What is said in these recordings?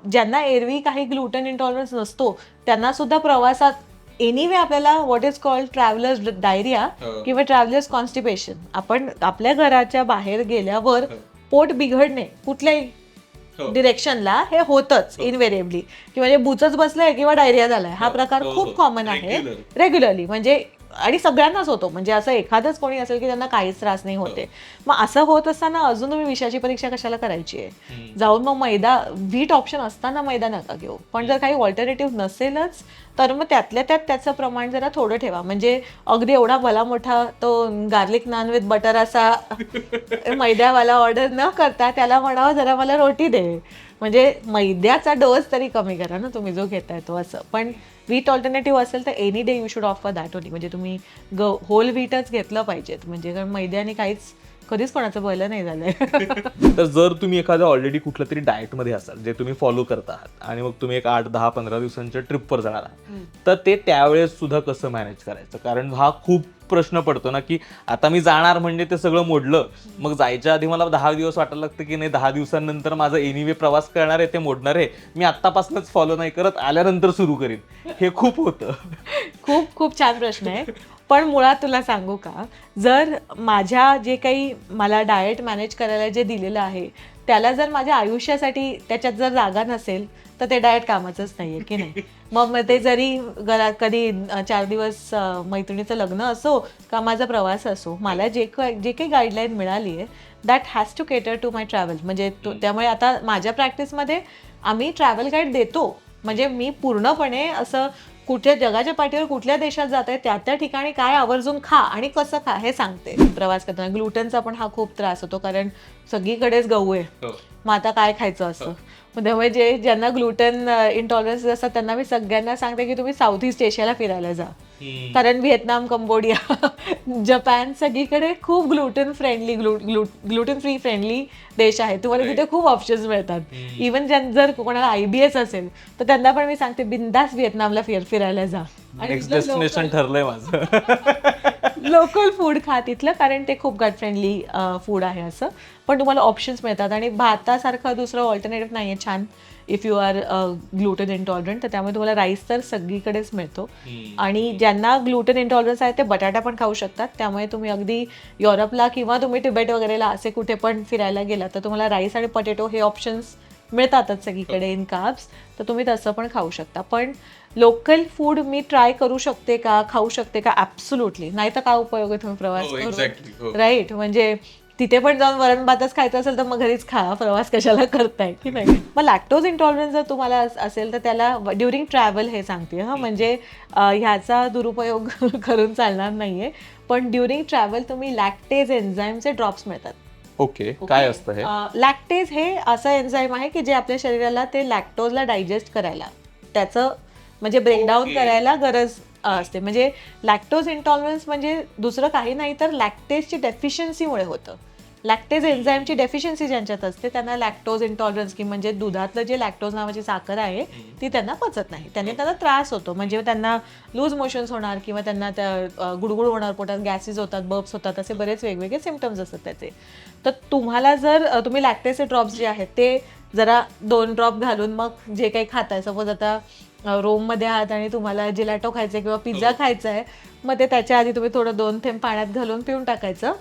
ज्यांना एरवी काही ग्लुटन इंटॉलरन्स नसतो त्यांना सुद्धा प्रवासात एनिवे आपल्याला what is called travellers diarrhoea किंवा ट्रॅव्हलर्स कॉन्स्टिपेशन, आपण आपल्या घराच्या बाहेर गेल्यावर पोट बिघडणे कुठल्याही डिरेक्शनला हे होतच इनव्हेरिएबली, की म्हणजे बुचच बसलाय किंवा डायरिया झालाय, हा प्रकार खूप कॉमन आहे रेग्युलरली, म्हणजे आणि सगळ्यांनाच होतो, म्हणजे असं एखादंच कोणी असेल की त्यांना काहीच त्रास नाही होते. मग असं होत असताना अजून तुम्ही विषयाची परीक्षा कशाला करायची आहे? जाऊन मग मैदा व्हीट ऑप्शन असताना मैदा नका घेऊ. पण जर काही ऑल्टरनेटिव्ह नसेलच तर मग त्यातल्या त्यात त्याचं प्रमाण जरा थोडं ठेवा. म्हणजे अगदी एवढा भला मोठा तो गार्लिक नान विथ बटर असा मैद्यावाला ऑर्डर न करता त्याला म्हणावं जरा मला रोटी दे, म्हणजे मैद्याचा डोस तरी कमी करा ना तुम्ही जो घेताय तो. असं पण व्हीट ऑल्टरनेटिव्ह असेल तर any day you should offer that only. म्हणजे तुम्ही होल व्हीटच घेतलं पाहिजेत, म्हणजे कारण मैद्याने काहीच कधीच कोणाचं भलं नाही झालंय. तर जर तुम्ही एखाद्या ऑलरेडी कुठल्या तरी डाएटमध्ये असाल जे तुम्ही फॉलो करत आहात आणि मग तुम्ही एक 8-10-15 दिवसांच्या ट्रिपवर जाणार आहात, तर ते त्यावेळेस सुद्धा कसं मॅनेज करायचं? कारण हा खूप प्रश्न पडतो ना, की आता मी जाणार म्हणजे ते सगळं मोडलं, मग जायच्या आधी मला 10 दिवस वाटायला लागतं की नाही 10 दिवसांनंतर माझं एनिवे प्रवास करणार आहे ते मोडणार आहे, मी आत्तापासूनच फॉलो नाही करत, आल्यानंतर सुरू करीन. हे खूप होतं. खूप खूप छान प्रश्न आहे. पण मुळात तुला सांगू का, जर माझ्या जे काही मला डाएट मॅनेज करायला जे दिलेलं आहे त्याला जर माझ्या आयुष्यासाठी त्याच्यात जर जागा नसेल तर ते डाएट कामाचंच नाहीये की नाही. मग ते जरी घरात कधी 4 दिवस मैत्रिणीचं लग्न असो का माझा प्रवास असो, मला जे काही गाईडलाईन मिळाली आहे that has to cater to my travel. म्हणजे त्यामुळे आता माझ्या प्रॅक्टिसमध्ये आम्ही ट्रॅव्हल गाईड देतो. म्हणजे मी पूर्णपणे असं कुठल्या जगाच्या पाठीवर कुठल्या देशात जात आहे त्या ठिकाणी काय आवर्जून खा आणि कसं खा हे सांगते. प्रवास करताना ग्लुटनचा पण हा खूप त्रास होतो, कारण सगळीकडेच गहू आहे, मग आता काय खायचं असं. त्यामुळे ज्यांना ग्लुटन इंटॉलरन्स असतात त्यांना मी सगळ्यांना सांगते की तुम्ही साऊथ ईस्ट एशियाला फिरायला जा, कारण व्हिएतनाम, कंबोडिया, जपान सगळीकडे खूप gluten friendly gluten free friendly देश आहे. तुम्हाला तिथे खूप ऑप्शन्स मिळतात. इवन जर कोणाला IBS असेल तर त्यांना पण मी सांगते बिंदास व्हिएतनामला फिरायला जा आणि नेक्स्ट डेस्टिनेशन ठरलंय माझं. लोकल फूड खा तिथलं, कारण ते खूप गट फ्रेंडली फूड आहे असं. पण तुम्हाला ऑप्शन्स मिळतात आणि भातासारखं दुसरं ऑल्टरनेटिव्ह नाही आहे छान इफ यू आर ग्लुटन इंटॉलरंट. तर त्यामुळे तुम्हाला राईस तर सगळीकडेच मिळतो. आणि ज्यांना ग्लुटन इंटॉलरन्स आहे ते बटाटा पण खाऊ शकतात. त्यामुळे तुम्ही अगदी युरोपला किंवा तुम्ही तिबेट वगैरेला असे कुठे पण फिरायला गेलात तर तुम्हाला राईस आणि पोटॅटो हे ऑप्शन्स मिळतातच सगळीकडे इन कार्ब्स, तर तुम्ही तसं पण खाऊ शकता. पण लोकल फूड मी ट्राय करू शकते का, खाऊ शकते का? ॲब्सोल्युटली नाही. तर काय उपयोग आहे तुम्ही प्रवास करून, राईट? म्हणजे तिथे पण जाऊन वरण भातच खायचं असेल तर मग घरीच खा, प्रवास कशाला करताय की नाही. मग लॅक्टोज इंटॉलरन्स जर तुम्हाला असेल तर त्याला ड्युरिंग ट्रॅव्हल हे सांगते म्हणजे ह्याचा दुरुपयोग करून चालणार नाहीये. पण ड्युरिंग ट्रॅव्हल तुम्ही लॅक्टेज एन्झाईमचे ड्रॉप्स मिळतात. ओके, काय असतं हे? लॅक्टेज हे असं एन्झाईम आहे की जे आपल्या शरीराला ते लॅक्टोजला डायजेस्ट करायला, त्याचं म्हणजे ब्रेकडाऊन करायला गरज असते. म्हणजे लॅक्टोज इंटॉलरन्स म्हणजे दुसरं काही नाही तर लॅक्टेजची डेफिशियन्सीमुळे होतं. लॅक्टेज एन्झाईमची डेफिशियन्सी ज्यांच्यात असते त्यांना लॅक्टोज इंटॉलरन्स, की म्हणजे दुधातलं जे लॅक्टोज नावाची साखर आहे ती त्यांना पचत नाही, त्यांना त्रास होतो. म्हणजे त्यांना लूज मोशन्स होणार किंवा त्यांना त्या गुडगुड होणार, पोटात गॅसेस होतात, बर्ब्स होतात, असे बरेच वेगवेगळे सिम्पटम्स असतात त्याचे. तर तुम्हाला जर तुम्ही लॅक्टेजचे ड्रॉप्स जे आहेत ते जरा 2 ड्रॉप घालून मग जे काही खाताय, सपोज आता रोममध्ये आहात आणि तुम्हाला जिलॅटो खायचं आहे किंवा पिझ्झा खायचा आहे, मग ते त्याच्या आधी तुम्ही थोडं 2 थेंब पाण्यात घालून पिऊन टाकायचं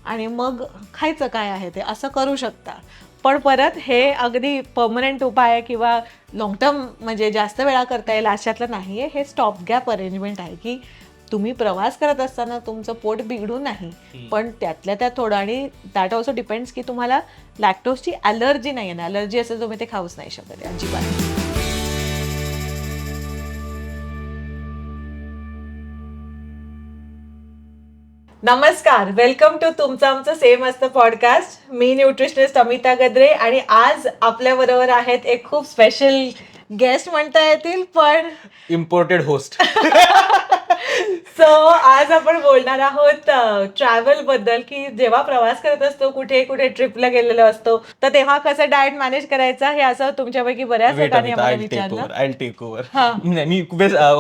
आणि मग खायचं काय आहे ते, असं करू शकता. पण परत हे अगदी परमनंट उपाय आहे किंवा लॉंग टर्म म्हणजे जास्त वेळा करता येईल अशातलं नाही आहे. हे स्टॉप गॅप अरेंजमेंट आहे की तुम्ही प्रवास करत असताना तुमचं पोट बिघडू नाही, पण त्यातल्या त्यात थोडं. आणि दॅट ऑल्सो डिपेंड्स की तुम्हाला लॅक्टोजची ॲलर्जी नाही आहे ना. ॲलर्जी असेल तुम्ही ते खाऊच नाही शकत अजिबात. नमस्कार, वेलकम टू तुमचं आमचं सेम असतं पॉडकास्ट. मी न्यूट्रिशनिस्ट अमिता गद्रे आणि आज आपल्या बरोबर आहेत एक खूप स्पेशल गेस्ट म्हणता येतील, पण इम्पोर्टेड होस्ट. सो आज आपण बोलणार आहोत ट्रॅव्हल बद्दल, की जेव्हा प्रवास करत असतो, कुठे कुठे ट्रिपला गेलेलो असतो, तर तेव्हा कसं डाएट मॅनेज करायचा हे असं तुमच्यापैकी बऱ्याच वेट लोकांनी आम्हाला आय टेक ओव्हर, विचारलं. I take over. हा. मी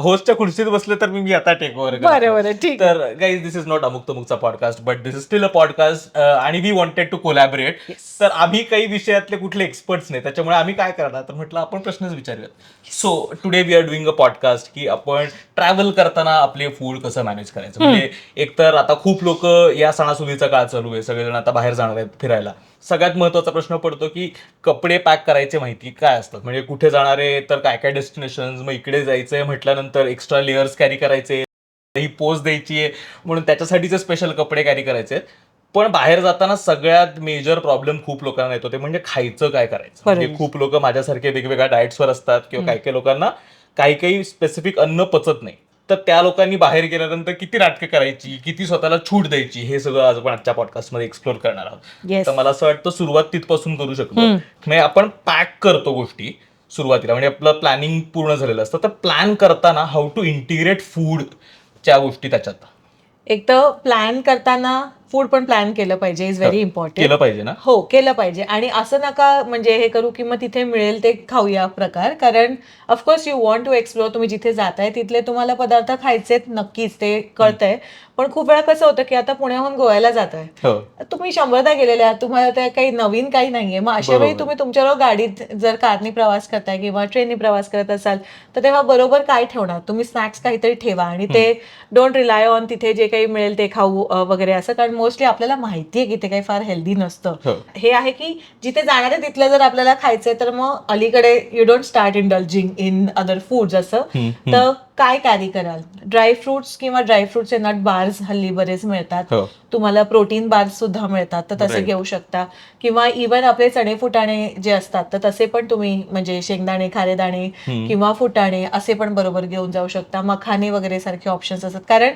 होस्टच्या खुर्चीत बसले तर मी आता टेक ओव्हर बरं बरं ठीक. तर गाईज, दिस इज नॉट अमुक तमुकचा podcast, but this is still a podcast आणि वी वॉन्टेड टू कोलॅबरेट. तर आम्ही काही विषयातले कुठले एक्सपर्ट्स नाही, त्याच्यामुळे आम्ही काय करणार तर म्हटलं आपण प्रश्नच विचारूयात. So today we are doing a podcast की आपण ट्रॅव्हल करताना आपले फूड कसं मॅनेज करायचं. म्हणजे एकतर आता खूप लोक या सणासुदीचा काळ चालू आहे, सगळेजण आता बाहेर जाणार आहेत फिरायला. सगळ्यात महत्वाचा प्रश्न पडतो की कपडे पॅक करायचे माहिती काय असतात, म्हणजे कुठे जाणार आहे तर काय काय डेस्टिनेशन, मग इकडे जायचंय म्हटल्यानंतर एक्स्ट्रा लेअर्स कॅरी करायचे, ही पोस्ट द्यायची आहे म्हणून त्याच्यासाठीचे स्पेशल कपडे कॅरी करायचे. पण बाहेर जाताना सगळ्यात मेजर प्रॉब्लेम खूप लोकांना येतो ते म्हणजे खायचं काय करायचं. म्हणजे खूप लोक माझ्यासारखे वेगवेगळ्या डाएट्सवर असतात किंवा काही काही लोकांना काही काही स्पेसिफिक अन्न पचत नाही. तर त्या लोकांनी बाहेर गेल्यानंतर किती नाटकं करायची, किती स्वतःला छूट द्यायची, हे सगळं आज आपण आजच्या पॉडकास्टमध्ये एक्सप्लोर करणार आहोत. Yes. तर मला असं वाटतं सुरुवात तिथपासून करू शकतो. म्हणजे आपण पॅक करतो गोष्टी सुरुवातीला, म्हणजे आपलं प्लॅनिंग पूर्ण झालेलं असतं. तर प्लॅन करताना हाऊ टू इंटिग्रेट फूडच्या गोष्टी त्याच्यात. एक तर प्लॅन करताना फूड पण प्लॅन केलं पाहिजे, इज व्हेरी इम्पॉर्टंट. केलं पाहिजे ना. हो, केलं पाहिजे. आणि असं नका म्हणजे हे करू की मग तिथे मिळेल ते खाऊया प्रकार. कारण of course you want to explore, तुम्ही जिथे जाताय तिथले तुम्हाला पदार्थ खायचेत नक्कीच, ते कळतंय. पण खूप वेळा कसं होतं की आता पुण्याहून गोव्याला जाताय, तुम्ही 100दा गेलेले आहात, तुम्हाला त्या काही नवीन काही नाहीये. मग अशा वेळी तुम्ही तुमच्याबरोबर गाडीत जर कारनी प्रवास करताय किंवा ट्रेननी प्रवास करत असाल तर तेव्हा बरोबर काय ठेवणार, तुम्ही स्नॅक्स काहीतरी ठेवा आणि ते डोंट रिलाय ऑन तिथे जे काही मिळेल ते खाऊ वगैरे असं. कारण मोस्टली आपल्याला माहितीये की ते काही फार हेल्दी नसतं. हे आहे की जिथे जाणार आहे तिथलं जर आपल्याला खायचंय तर मग अलीकडे you don't start indulging in other foods. असं तर काय कॅरी कराल, ड्रायफ्रुट्स किंवा ड्रायफ्रुट्सचे नट बार्स हल्ली बरेच मिळतात. तुम्हाला प्रोटीन बार्स सुद्धा मिळतात, तर तसे घेऊ शकता. किंवा इव्हन आपले चणे फुटाणे जे असतात तर तसे पण तुम्ही म्हणजे शेंगदाणे, खारेदाणे किंवा फुटाणे असे पण बरोबर घेऊन जाऊ शकता. मखाने वगैरे सारखे ऑप्शन्स असतात. कारण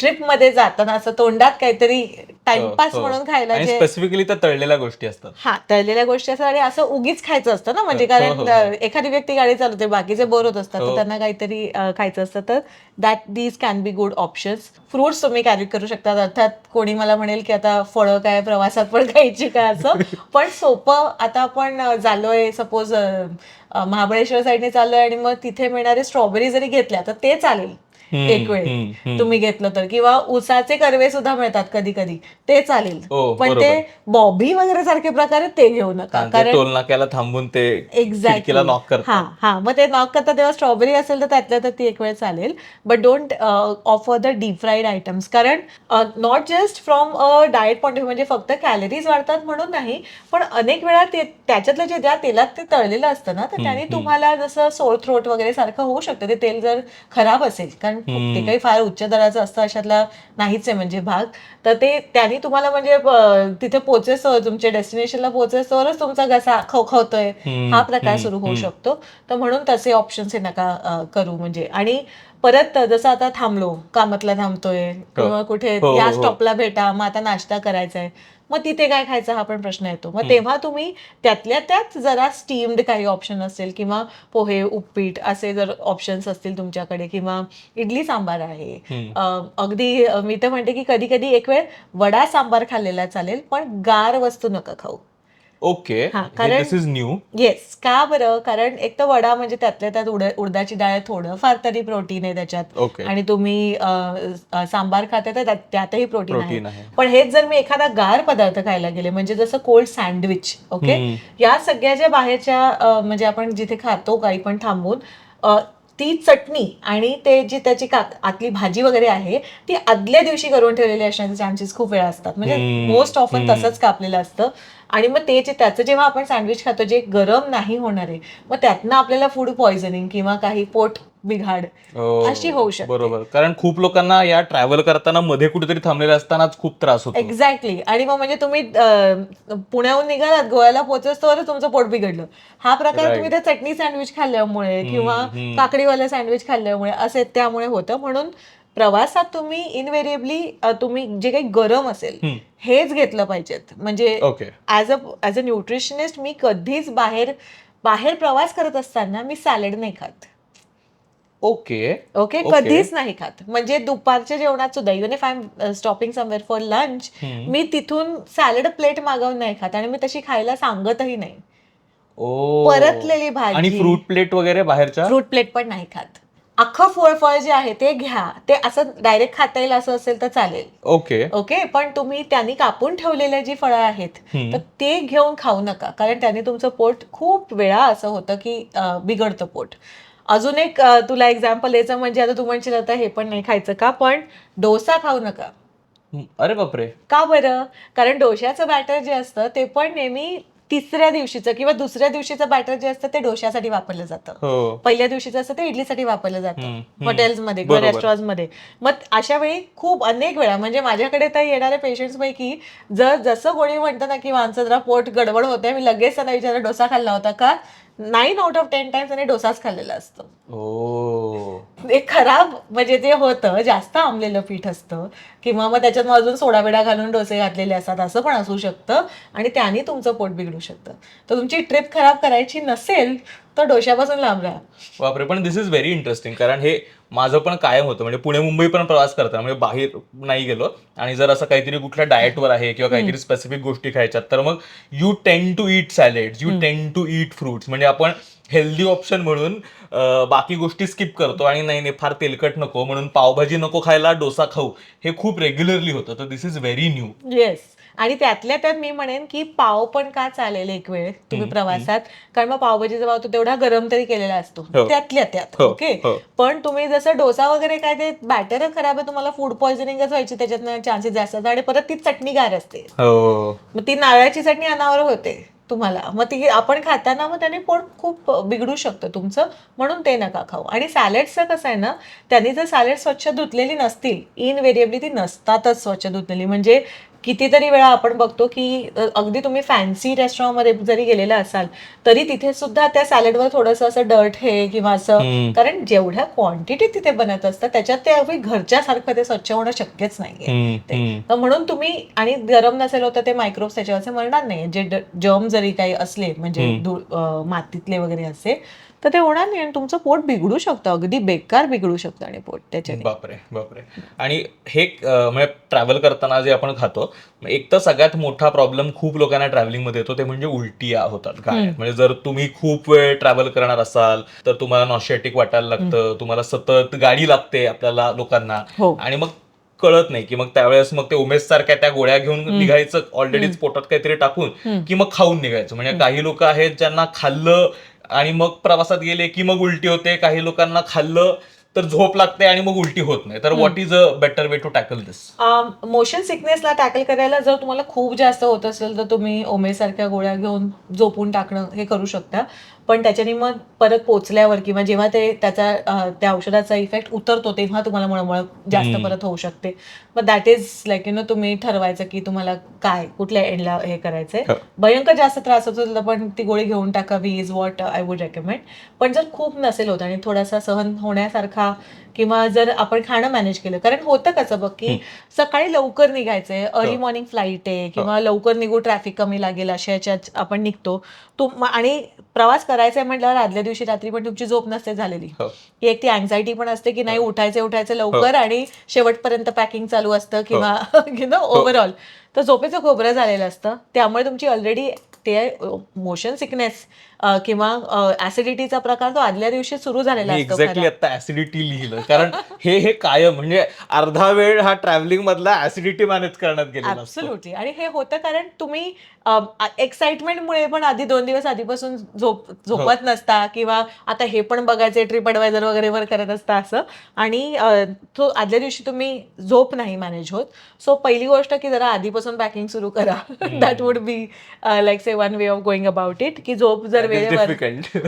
ट्रिप मध्ये जाताना असं तोंडात काहीतरी टाइमपास म्हणून खायला जे स्पेसिफिकली त्या तळलेल्या गोष्टी असतात. हा, तळलेल्या गोष्टी असतात आणि असं उगीच खायचं असतं ना. म्हणजे कारण एखादी व्यक्ती गाडी चालवते, बाकीचे बोर होत असतात, तर त्यांना काहीतरी खायचं असतं. तर that these can be good options. Fruits तुम्ही कॅरी करू शकता. अर्थात कोणी मला म्हणेल की आता फळं काय प्रवासात पण खायची का, असं. पण सोपं, आता आपण चाललोय सपोज महाबळेश्वर साईडने चाललोय आणि मग तिथे मिळणारे स्ट्रॉबेरी जरी घेतल्या तर ते चालेल एक वेळ तुम्ही घेतलं तर. किंवा उसाचे कर्वे सुद्धा मिळतात कधी कधी, ते चालेल. पण ते बॉबी वगैरे सारखे प्रकार आहेत ते घेऊ नका. कारण टोल नाक्याला थांबून ते एक्झॅक्टली नॉक करतात. हा, मग ते नॉक करतात तेव्हा स्ट्रॉबेरी असेल तर त्यातल्या तर ती एक वेळ चालेल. But don't offer the deep fried items. कारण not just from a diet point of view, म्हणजे फक्त कॅलरीज वाढतात म्हणून नाही, पण अनेक वेळा ते त्याच्यातलं जे ज्या तेलात ते तळलेलं असतं ना, तर त्याने तुम्हाला जसं सोर थ्रोट वगैरे सारखं होऊ शकतं. ते तेल जर खराब असेल, कारण ते काही फार उच्च दराचं असतं अशातला नाहीच आहे म्हणजे भाग, तर ते त्याने तुम्हाला म्हणजे तिथे पोहोचेस्तोवर, तुमच्या डेस्टिनेशनला पोहोचेस्तोवरच तुमचा घसा खवखवतोय, हा प्रकार सुरू होऊ शकतो. तर म्हणून तसे ऑप्शन्स हे नका करू. म्हणजे आणि परत जसं आता थांबलो, कामातला थांबतोय किंवा कुठे या स्टॉपला भेटा, मग आता नाश्ता करायचा आहे, मग तिथे काय खायचा हा पण प्रश्न येतो. मग तेव्हा तुम्ही त्यातल्या त्यात जरा स्टीम्ड काही ऑप्शन असेल किंवा पोहे, उपीट असे जर ऑप्शन्स असतील तुमच्याकडे, किंवा इडली सांबार आहे. अगदी मी तर म्हणते की कधी कधी एक वेळ वडा सांबार खाल्लेला चालेल, पण गार वस्तू नका खाऊ. Okay, this is new. Yes, का बरं? कारण एक तर वडा म्हणजे त्यातल्या त्यात उडदाची डाळ, थोडं फार तरी प्रोटीन आहे त्याच्यात. आणि तुम्ही सांबार खाते तर त्यातही प्रोटीन आहे. पण हेच जर मी एखादा गार पदार्थ खायला गेले, म्हणजे जसं कोल्ड सँडविच, ओके, या सगळ्या ज्या बाहेरच्या म्हणजे आपण जिथे खातो काही पण थांबून, ती चटणी आणि ते जी त्याची आतली भाजी वगैरे आहे ती आदल्या दिवशी करून ठेवलेली असण्याचे चान्सेस खूप वेळा असतात. म्हणजे मोस्ट ऑफन तसंच कापलेलं असतं. आणि मग त्याचं जेव्हा आपण सँडविच खातो जे गरम नाही होणार आहे, मग त्यातनं आपल्याला फूड पॉइझनिंग किंवा काही पोट बिघाड अशी होऊ शकते. बरोबर, कारण खूप लोकांना या ट्रॅव्हल करताना मध्ये कुठेतरी थांबलेले असतानाच खूप त्रास होतो. एक्झॅक्टली. आणि मग म्हणजे तुम्ही पुण्याहून निघालात, गोव्याला पोहोचेस्तोवरच तुमचं पोट बिघडलं, हा प्रकार तुम्ही त्या चटणी सँडविच खाल्ल्यामुळे किंवा काकडीवाला सँडविच खाल्ल्यामुळे असे त्यामुळे होतं. म्हणून प्रवासात तुम्ही इनव्हेरिएबली तुम्ही जे काही गरम असेल हेच घेतलं पाहिजेत. म्हणजे ऍज अ न्यूट्रिशनिस्ट मी कधीच बाहेर प्रवास करत असताना मी सॅलड नाही खात. ओके ओके, कधीच नाही खात. म्हणजे दुपारच्या जेवणात सुद्धा even if I am stopping somewhere for lunch, मी तिथून सॅलड प्लेट मागवून नाही खात आणि मी तशी खायला सांगतही नाही. ओ. परतलेली आणि भाजी, फ्रूट प्लेट वगैरे बाहेरच्या? फ्रूट प्लेट पण नाही खात. अख्खं फळ जे आहे ते घ्या, ते असं डायरेक्ट खाता येईल असं असेल तर चालेल. ओके. ओके, पण तुम्ही त्यांनी कापून ठेवलेले जी फळं आहेत तर ते घेऊन खाऊ नका, कारण त्याने तुमचं पोट खूप वेळा असं होतं की बिघडतं पोट. अजून एक तुला एक्झाम्पल द्यायचं म्हणजे आता तू म्हणशील आता हे पण नाही खायचं का, पण डोसा खाऊ नका. अरे बापरे. का बरं? कारण डोश्याचं बॅटर जे असतं ते पण नेहमी तिसऱ्या दिवशीचं किंवा दुसऱ्या दिवशीचं बॅटर जे असतं ते डोश्यासाठी वापरलं जातं. हो. पहिल्या दिवशीचं असतं ते इडलीसाठी वापरलं जातं हॉटेल्समध्ये किंवा बरोबर. रेस्टॉरंट्समध्ये. मग अशा वेळी खूप अनेक वेळा म्हणजे माझ्याकडे तर येणाऱ्या पेशंट्स पैकी जसं कोणी म्हणतं ना की माणसं जरा पोट गडबड होते, मी लगेच त्यांना विचारलं डोसा खाल्ला होता का? 9 आउट ऑफ 10 टाइम्स त्याने डोसाच खाल्लेला असतो. ओ. ते खराब म्हणजे जे होतं जास्त आंबलेलं पीठ असतं किंवा मग त्याच्यात मग अजून सोडा बिडा घालून डोसे घातलेले असतात, असं पण असू शकतं आणि त्याने तुमचं पोट बिघडू शकतं. तर तुमची ट्रिप खराब करायची नसेल तर डोश्यापासून लांब राहा. बापरे. पण दिस इज व्हेरी इंटरेस्टिंग, कारण हे माझं पण कायम होतं. म्हणजे पुणे मुंबई पण प्रवास करताना म्हणजे बाहेर नाही गेलो आणि जर असं काहीतरी कुठल्या डाएटवर आहे किंवा काहीतरी स्पेसिफिक गोष्टी खायच्यात तर मग यू टेंड टू ईट सॅलेड्स, यू टेंड टू ईट फ्रुट्स. म्हणजे आपण हेल्दी ऑप्शन म्हणून बाकी गोष्टी स्किप करतो आणि नाही फार तेलकट नको म्हणून पावभाजी नको खायला डोसा खाऊ, हे खूप रेग्युलरली होतं. तर दिस इज व्हेरी न्यू. येस. आणि त्यातल्या त्यात मी म्हणेन की पाव पण का चालेल एक वेळ तुम्ही प्रवासात, कारण मग पावभाजीचा पाव तो तेवढा गरम तरी केलेला असतो त्यातल्या त्यात. ओके, पण तुम्ही जसं डोसा वगैरे काय ते बॅटर खराब आहे, तुम्हाला फूड पॉइझनिंगच व्हायची त्याच्यात चान्सेस जास्त असतात आणि परत ती चटणी गार असते. मग ती नारळाची चटणी अनावर होते तुम्हाला, मग ती आपण खाताना मग त्याने पोट खूप बिघडू शकतं तुमचं, म्हणून ते नका खाऊ. आणि सॅलेड्सचं कसं आहे ना, त्यांनी जर सॅलेड स्वच्छ धुतलेली नसतील, इनव्हेरिएबली ती नसतातच स्वच्छ धुतलेली. म्हणजे कितीतरी वेळा आपण बघतो की अगदी तुम्ही फॅन्सी रेस्टॉरंटमध्ये जरी गेलेला असाल तरी तिथे सुद्धा त्या सॅलेडवर थोडंसं असं डर्ट हे किंवा असं, कारण जेवढ्या क्वांटिटीत तिथे बनत असतं त्याच्यात ते अगदी घरच्यासारखं ते स्वच्छ होणं शक्यच नाहीये. तर म्हणून तुम्ही, आणि गरम नसेल होतं ते मायक्रोब्स त्याच्यावर असे मरणार नाही, जे जर्म जरी काही असले म्हणजे मातीतले वगैरे असे तर ते होणार नाही आणि तुमचं पोट बिघडू शकतं, अगदी बेकार बिघडू शकतं आणि पोट त्याच्याने. बापरे बापरे. आणि हे म्हणजे ट्रॅव्हल करताना जे आपण खातो, एक तर सगळ्यात मोठा प्रॉब्लेम खूप लोकांना ट्रॅव्हलिंगमध्ये येतो ते म्हणजे उलटिया होतात गाड्यात. म्हणजे जर तुम्ही खूप वेळ ट्रॅव्हल करणार असाल तर तुम्हाला नॉशिएटिक वाटायला लागतं, तुम्हाला सतत गाडी लागते आपल्याला लोकांना, आणि मग कळत नाही की मग त्यावेळेस मग ते उमेश सारख्या त्या गोळ्या घेऊन निघायचं ऑलरेडीच पोटात काहीतरी टाकून की मग खाऊन निघायचं. म्हणजे काही लोक आहेत ज्यांना खाल्लं आणि मग प्रवासात गेले की मग उलटी होते, काही लोकांना खाल्लं तर झोप लागते आणि मग उलटी होत नाही. तर what is a better way to tackle this? Motion सिकनेसला टॅकल करायला जर तुम्हाला खूप जास्त होत असेल तर तुम्ही ओमेसारख्या गोळ्या घेऊन झोपून टाकणं हे करू शकता, पण त्याच्याने मग परत पोचल्यावर किंवा जेव्हा ते त्याचा त्या औषधाचा इफेक्ट उतरतो तेव्हा तुम्हाला मळमळ जास्त परत होऊ शकते. मग दॅट इज लाईक तुम्ही ठरवायचं की तुम्हाला काय कुठल्या एंडला हे करायचंय. भयंकर जास्त त्रास होत असेल पण ती गोळी घेऊन टाकावी is what I would recommend. पण जर खूप नसेल होत आणि थोडासा सहन होण्यासारखा किंवा जर आपण खाणं मॅनेज केलं, कारण होतं कसं बघ की सकाळी लवकर निघायचंय, अर्ली मॉर्निंग फ्लाईट आहे किंवा लवकर निघू ट्रॅफिक कमी लागेल अशा याच्यात आपण निघतो आणि प्रवास करायचा आहे म्हटल्यावर आदल्या दिवशी रात्री पण तुमची झोप नसते झालेली, की एक ती अँझायटी पण असते की नाही उठायचं लवकर आणि शेवटपर्यंत पॅकिंग चालू असतं किंवा ओव्हरऑल तर झोपेचं खोबरं झालेलं असतं. त्यामुळे तुमची ऑलरेडी ते मोशन सिकनेस किंवा ऍसिडिटीचा प्रकार तो आदल्या दिवशी सुरू झालेला असतो. एक्झॅक्टली आता ऍसिडिटी लिहिलं, कारण हे कायम म्हणजे अर्धा वेळ हा ट्रॅव्हलिंग मधला ऍसिडिटी मॅनेज करण्यात गेलेला असतो. ऍब्सोल्युटली. आणि हे होतं कारण तुम्ही एक्साइटमेंटमुळे पण आधी 2 दिवस आधीपासून झोपत नसता किंवा आता हे पण बघायचे ट्रिप ॲडवायझर वगैरे वर करत असता असं, आणि तो आदल्या दिवशी तुम्ही झोप नाही मॅनेज होत. सो पहिली गोष्ट की जरा आधीपासून पॅकिंग सुरू करा. That would be like say one way of going about it, की झोप जर वेळेवर,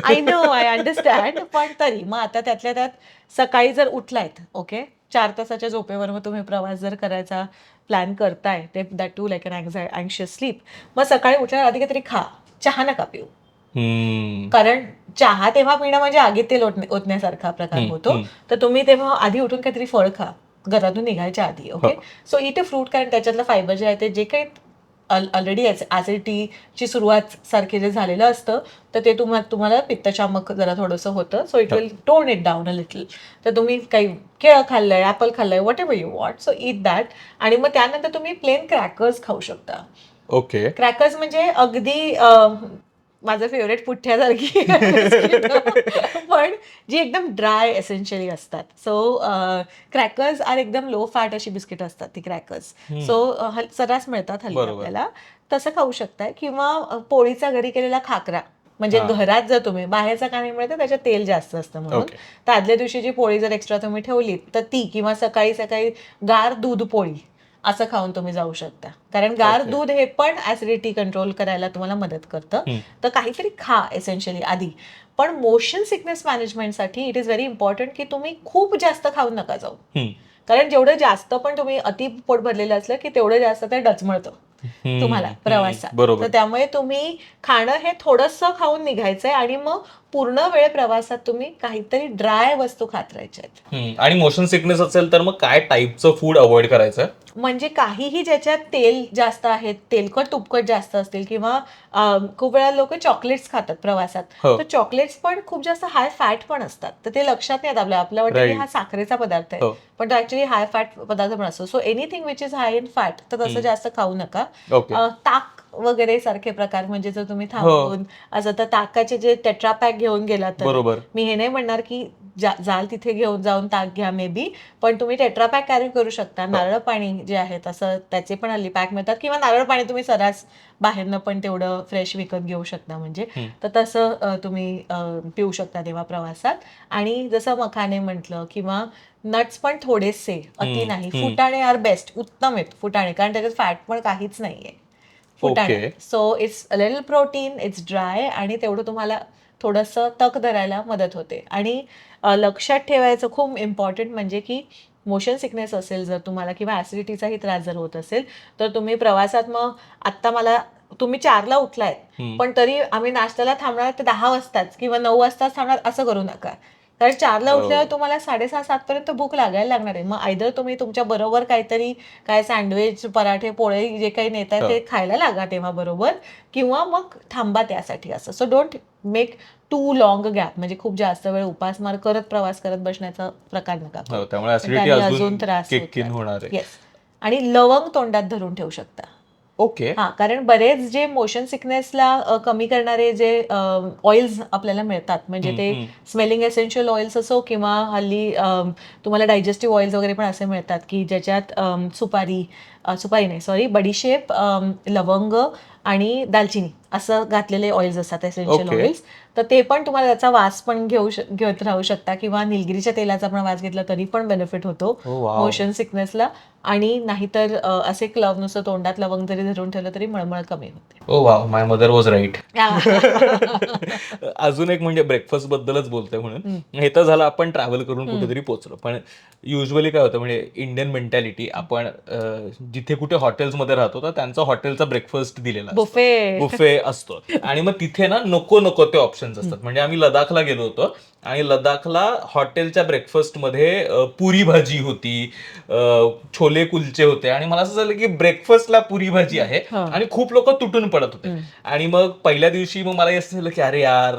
आय नो आय अंडरस्टँड, पण तरी मग आता त्यातल्या त्यात सकाळी जर उठलायत ओके 4 तासाच्या झोपेवर मग तुम्ही प्रवास जर करायचा प्लॅन करताय ते that to like an anxious sleep, मग सकाळी उठल्यावर आधी काहीतरी खा, चहा नका पिऊ. कारण चहा तेव्हा पिणं म्हणजे आगीत तेल ओतण्यासारखा प्रकार होतो. तर तुम्ही तेव्हा आधी उठून काहीतरी फळ खा घरातून निघायच्या आधी. Okay, so it a fruit, कारण त्याच्यातलं फायबर जे आहे ते जे काही ऑलरेडी ॲसिडिटीची सुरुवात सारखे जे झालेलं असतं तर ते तुम्हाला पित्तशामक जरा थोडंसं होतं. So it will tone it down a little. तर तुम्ही काही केळं खाल्लंय, ॲपल खाल्लंय, what ever you want, so eat that. आणि मग त्यानंतर तुम्ही प्लेन क्रॅकर्स खाऊ शकता. ओके. क्रॅकर्स म्हणजे अगदी माझं फेवरेट पुठ्ठ्यासारखी पण जी एकदम ड्राय एसेन्शियली असतात. सो क्रॅकर्स आर एकदम लो फॅट अशी बिस्किट असतात ती क्रॅकर्स. सो सर्रास मिळतात हल्ली आपल्याला, तसं खाऊ शकताय. किंवा पोळीचा घरी केलेला खाकरा, म्हणजे घरात जर तुम्ही बाहेरचा का नाही मिळतं त्याच्यात तेल जास्त असतं म्हणून, तर आदल्या दिवशीची पोळी जर एक्स्ट्रा तुम्ही ठेवलीत तर ती, किंवा सकाळी सकाळी गार दूध पोळी असं खाऊन तुम्ही जाऊ शकता. कारण गार दूध हे पण ऍसिडिटी कंट्रोल करायला तुम्हाला मदत करतं. तर काहीतरी खा एसेन्शियली आधी. पण मोशन सिकनेस मॅनेजमेंटसाठी इट इज व्हेरी इम्पॉर्टंट की तुम्ही खूप जास्त खाऊन नका जाऊ. कारण जेवढं जास्त पण तुम्ही अति पोट भरलेलं असलं की तेवढं जास्त ते डचमळतं तुम्हाला प्रवासात. तर त्यामुळे तुम्ही खाणं हे थोडंसं खाऊन निघायचंय आणि मग पूर्ण वेळ प्रवासात तुम्ही काहीतरी ड्राय वस्तू खात राहायच्या. आणि मोशन सिकनेस असेल तर मग काय टाईपचं फूड अवॉइड करायचं? म्हणजे काहीही ज्याच्यात तेल जास्त आहे, तेलकट तुपकट जास्त असतील, किंवा खूप वेळा लोक चॉकलेट्स खातात प्रवासात, तर चॉकलेट्स पण खूप जास्त हाय फॅट पण असतात. तर ते लक्षात नाही येत आपल्या वाटतं की हा साखरेचा पदार्थ आहे, पण तो ऍक्च्युली हाय फॅट पदार्थ पण असतो. So anything which is hi in fat तर तसं जास्त खाऊ नका. ताक वगैरे सारखे प्रकार, म्हणजे जर तुम्ही थांबून असं तर ताकाचे जे टेट्रा पॅक घेऊन गेला तर मी हे नाही म्हणणार की जाल तिथे घेऊन जाऊन ताक घ्या मे बी, पण तुम्ही टेट्रा पॅक कॅरी करू शकता. नारळ पाणी जे आहे तसं त्याचे पण हल्ली पॅक मिळतात, किंवा नारळ पाणी तुम्ही सरास बाहेरनं पण तेवढं फ्रेश विकत घेऊ शकता. म्हणजे तर तसं तुम्ही पिऊ शकता तेव्हा प्रवासात. आणि जसं मखाने म्हटलं, किंवा नट्स पण थोडेसे, अति नाही. फुटाणे आर बेस्ट, उत्तम आहेत फुटाणे, कारण त्याच्यात फॅट पण काहीच नाहीये फुटाणे. So it's a little protein, it's dry, आणि तेवढं तुम्हाला थोडंसं तक धरायला मदत होते. आणि लक्षात ठेवायचं खूप इम्पॉर्टंट म्हणजे की मोशन सिकनेस असेल जर तुम्हाला, किंवा ऍसिडिटीचाही त्रास जर होत असेल, तर तुम्ही प्रवासात मग आत्ता तुम्ही 4ला उठलाय पण तरी आम्ही नाश्त्याला थांबणार ते 10 वाजताच किंवा 9 वाजताच थांबणार असं करू नका. कारण 4ला उठल्यावर तुम्हाला 6:30-7 पर्यंत भूक लागायला लागणार आहे. मग आयदर तुम्ही तुमच्या बरोबर काहीतरी काय सँडविच, पराठे, पोळे जे काही नेताय ते खायला लागा तेव्हा बरोबर, किंवा मग थांबा त्यासाठी असं. So don't make too long gap, म्हणजे खूप जास्त वेळ उपासमार करत प्रवास करत बसण्याचा प्रकार नका. त्यामुळे अजून त्रास होणार. येस. आणि लवंग तोंडात धरून ठेवू शकता. ओके. हा, कारण बरेच जे मोशन सिकनेसला कमी करणारे जे ऑइल्स आपल्याला मिळतात, म्हणजे ते स्मेलिंग एसेन्शियल ऑइल्स असो, किंवा हल्ली तुम्हाला डायजेस्टिव्ह ऑइल्स वगैरे पण असे मिळतात की ज्याच्यात सुपारी नाही सॉरी बडीशेप, लवंग आणि दालचिनी असं घातलेले ऑइल्स असतात, एसेन्शियल ऑइल्स. तर ते पण तुम्हाला त्याचा वास पण घेत राहू शकता, किंवा निलगिरीच्या तेलाचा पण वास घेतला तरी पण बेनिफिट होतो मोशन सिकनेसला. आणि नाहीतर असे क्लव नुसतं तोंडात लवंग जरी धरून ठेवलं तरी मळमळ कमी होते. Oh wow, my mother was right. अजून एक म्हणजे ब्रेकफास्ट बद्दलच बोलतोय म्हणून, हे तर झालं आपण ट्रॅव्हल करून कुठेतरी पोहोचलो. पण युजली काय होतं, म्हणजे इंडियन मेंटॅलिटी, आपण जिथे कुठे हॉटेल्समध्ये राहतो तर त्यांचा हॉटेलचा ब्रेकफास्ट दिलेला बुफे असतो, आणि मग तिथे ना नको ते ऑप्शन्स असतात. म्हणजे आम्ही लदाखला गेलो होतो, आणि लदाखला हॉटेलच्या ब्रेकफास्टमध्ये पुरी भाजी होती, छोले कुलचे होते, आणि मला असं झालं की ब्रेकफास्टला पुरी भाजी आहे, आणि खूप लोक तुटून पडत होते. आणि मग पहिल्या दिवशी मग मला असं झालं की अरे यार,